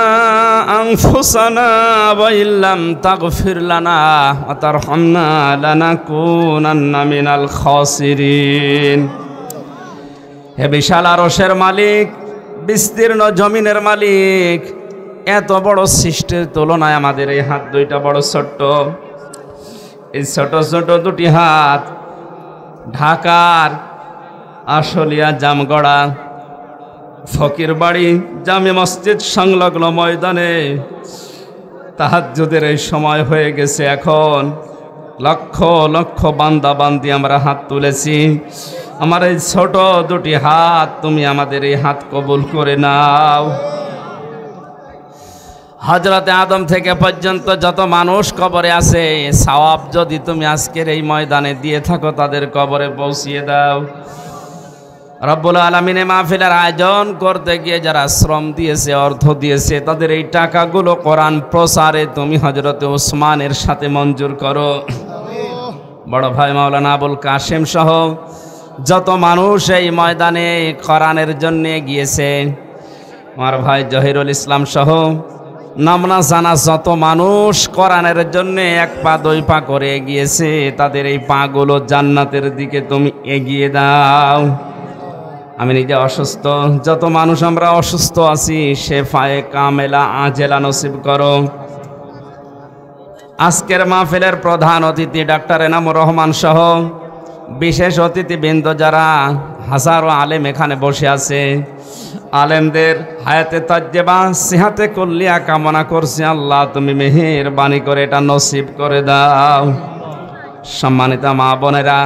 আনফুসানা ওয়া ইল্লাম তাগফির লানা ওয়া তারহামনা লানাকুনান্না মিনাল খাসিরিন। হে বিশাল আরশের মালিক, বিস্তীর্ণ জমিনের মালিক, এত বড় সৃষ্টির তুলনায় আমাদের এই হাত দুইটা বড় ছোট্ট। এই ছোট ছোট দুটি হাত ঢাকার আশুলিয়া জামগড়া ফকির বাড়ি জামে মসজিদ সংলগ্ন ময়দানে তাহাজ্জুদের এই সময় হয়ে গেছে। এখন লক্ষ লক্ষ বান্দা বান্দি আমরা হাত তুলেছি। আমার এই ছোট দুটি হাত, তুমি আমাদের এই হাত কবুল করে নাও। হযরতে আদম থেকে পর্যন্ত যত মানুষ কবরে আছে, সওয়াব যদি তুমি আজকের এই ময়দানে দিয়ে থাকো, তাদের কবরে পৌঁছিয়ে দাও। রব্বুল আলামিনে মাহফিলের আয়োজন করতে গিয়ে যারা শ্রম দিয়েছে, অর্থ দিয়েছে, তাদের এই টাকাগুলো কোরআন প্রচারে তুমি হযরতে ওসমানের সাথে মঞ্জুর করো। বড় ভাই মাওলানা আবুল কাশেম সহ যত মানুষ এই ময়দানে কোরআনের জন্য গিয়েছে, আমার ভাই জহিরুল ইসলাম সহ নামনা জানা যত মানুষ কোরআনের জন্য এক পা দুই পা করে এগিয়েছে, তাদের এই পাগুলো জান্নাতের দিকে তুমি এগিয়ে দাও। আমি নিজে অসুস্থ, যত মানুষ আমরা অসুস্থ আছি শেফায়ে কামেলা আজেলা নসিব করো। আজকের মাহফিলের প্রধান অতিথি ডাক্তার এনামুর রহমান সহ বিশেষ অতিথিবৃন্দ যারা হাজারো আলেম এখানে বসে আছে, আলেমদের হায়াতে তাজ্জেবা সিহাতে কুল্লিয়া কামনা করছি। আল্লাহ তুমি মেহেরবানি করে এটা নসিব করে দাও। সম্মানিত মা বোনেরা,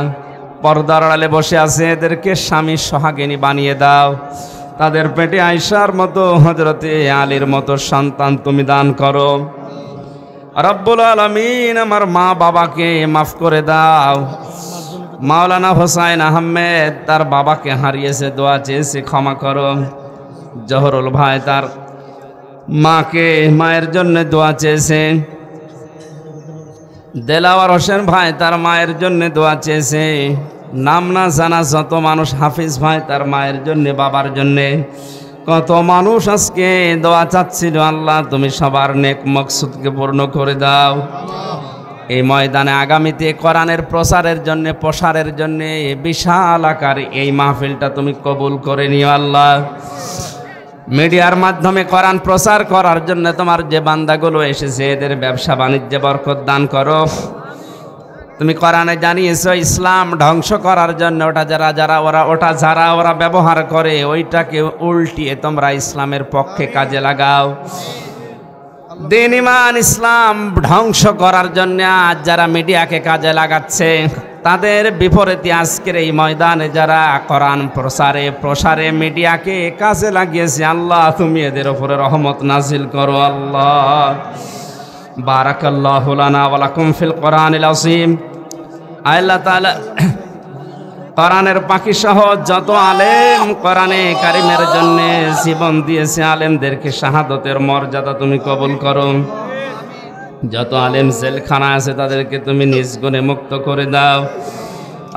পর্দার আড়ালে বসে আছে, এদেরকে স্বামী সোহাগিনী বানিয়ে দাও। তাদের পেটে আয়েশার মতো, হযরতে আলীর মতো সন্তান তুমি দান করো। রব্বুল আলামিন আমার মা বাবাকে মাফ করে দাও। মাওলানা হোসাইন আহমেদ তার বাবাকে হারিয়েছে, দোয়া চেয়েছে, ক্ষমা করো। জহরুল ভাই তার মায়ের জন্য দোয়া চেয়েছে। দেলাওয়ার হোসেন ভাই তার মায়ের জন্য দোয়া চেয়েছে। নাম না জানা যত মানুষ, হাফিজ ভাই তার মায়ের জন্য, বাবার জন্য, কত মানুষ আজকে দোয়া চাচ্ছিল। আল্লাহ তুমি সবার নেক মকসুদকে পূর্ণ করে দাও। এই ময়দানে আগামীতে কোরআনের প্রচারের জন্য, প্রসারের জন্য বিশাল আকার এই মাহফিলটা তুমি কবুল করে নিও আল্লাহ। মিডিয়ার মাধ্যমে কোরআন প্রচার করার জন্য তোমার যে বান্দাগুলো এসেছে, এদের ব্যবসা বাণিজ্যে বরকত দান করো। তুমি কোরআনে জানিয়েছো ইসলাম ধ্বংস করার জন্য যারা ওরা ব্যবহার করে, ওইটাকে উল্টিয়ে তোমরা ইসলামের পক্ষে কাজে লাগাও। দিন ইমান ইসলাম ধ্বংস করার জন্য আজ যারা মিডিয়াকে কাজে লাগাচ্ছে, তাদের বিপরীতে আজকের এই ময়দানে যারা কোরআন প্রসারে মিডিয়াকে কাজে লাগিয়েছে, আল্লাহ তুমি এদের উপরে রহমত নাজিল করো। আল্লাহ বারাকাল্লাহু লানা ওয়া লাকুম ফিল কোরআনিল আযীম। আল্লাহ তাআলা কোরআনের পাখি সহ যত আলেম কোরআনে কারিমের জন্য জীবন দিয়েছে, আলেমদেরকে শাহাদতের মর্যাদা তুমি কবুল করো। যত আলেম জেলখানা আছে তাদেরকে তুমি নিজ গুণে মুক্ত করে দাও।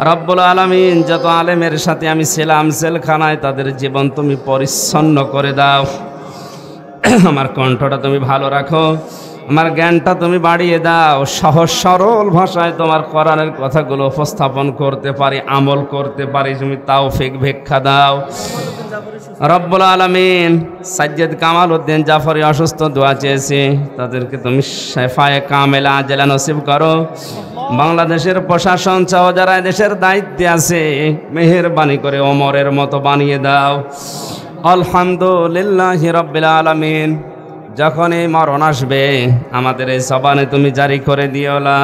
রব্বুল আলামিন যত আলেমের সাথে আমি ছিলাম জেলখানায়, তাদের জীবন তুমি পরিচ্ছন্ন করে দাও। আমার কণ্ঠটা তুমি ভালো রাখো, আমার জ্ঞানটা তুমি বাড়িয়ে দাও, সহজ সরল ভাষায় তোমার কোরআনের কথাগুলো উপস্থাপন করতে পারি, আমল করতে পারি, তুমি তৌফিক ভিক্ষা দাও। রব্বুল আলামিন সাজ্জাদ কামাল উদ্দিন জাফরি অসুস্থ, দোয়া চেয়েছে, তাদেরকে তুমি শেফায়ে কামেলা আজেলা নসিব করো। বাংলাদেশের প্রশাসন সহ যারা দেশের দায়িত্বে আছে, মেহেরবানি করে ওমরের মতো বানিয়ে দাও। আলহামদুলিল্লাহি রাব্বিল আলামিন। যখন এই মরণ আসবে, আমাদের এই জবানে তুমি জারি করে দিও লা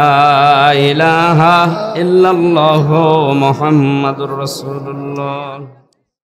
ইলাহা ইল্লাল্লাহু মুহাম্মাদুর রাসূলুল্লাহ।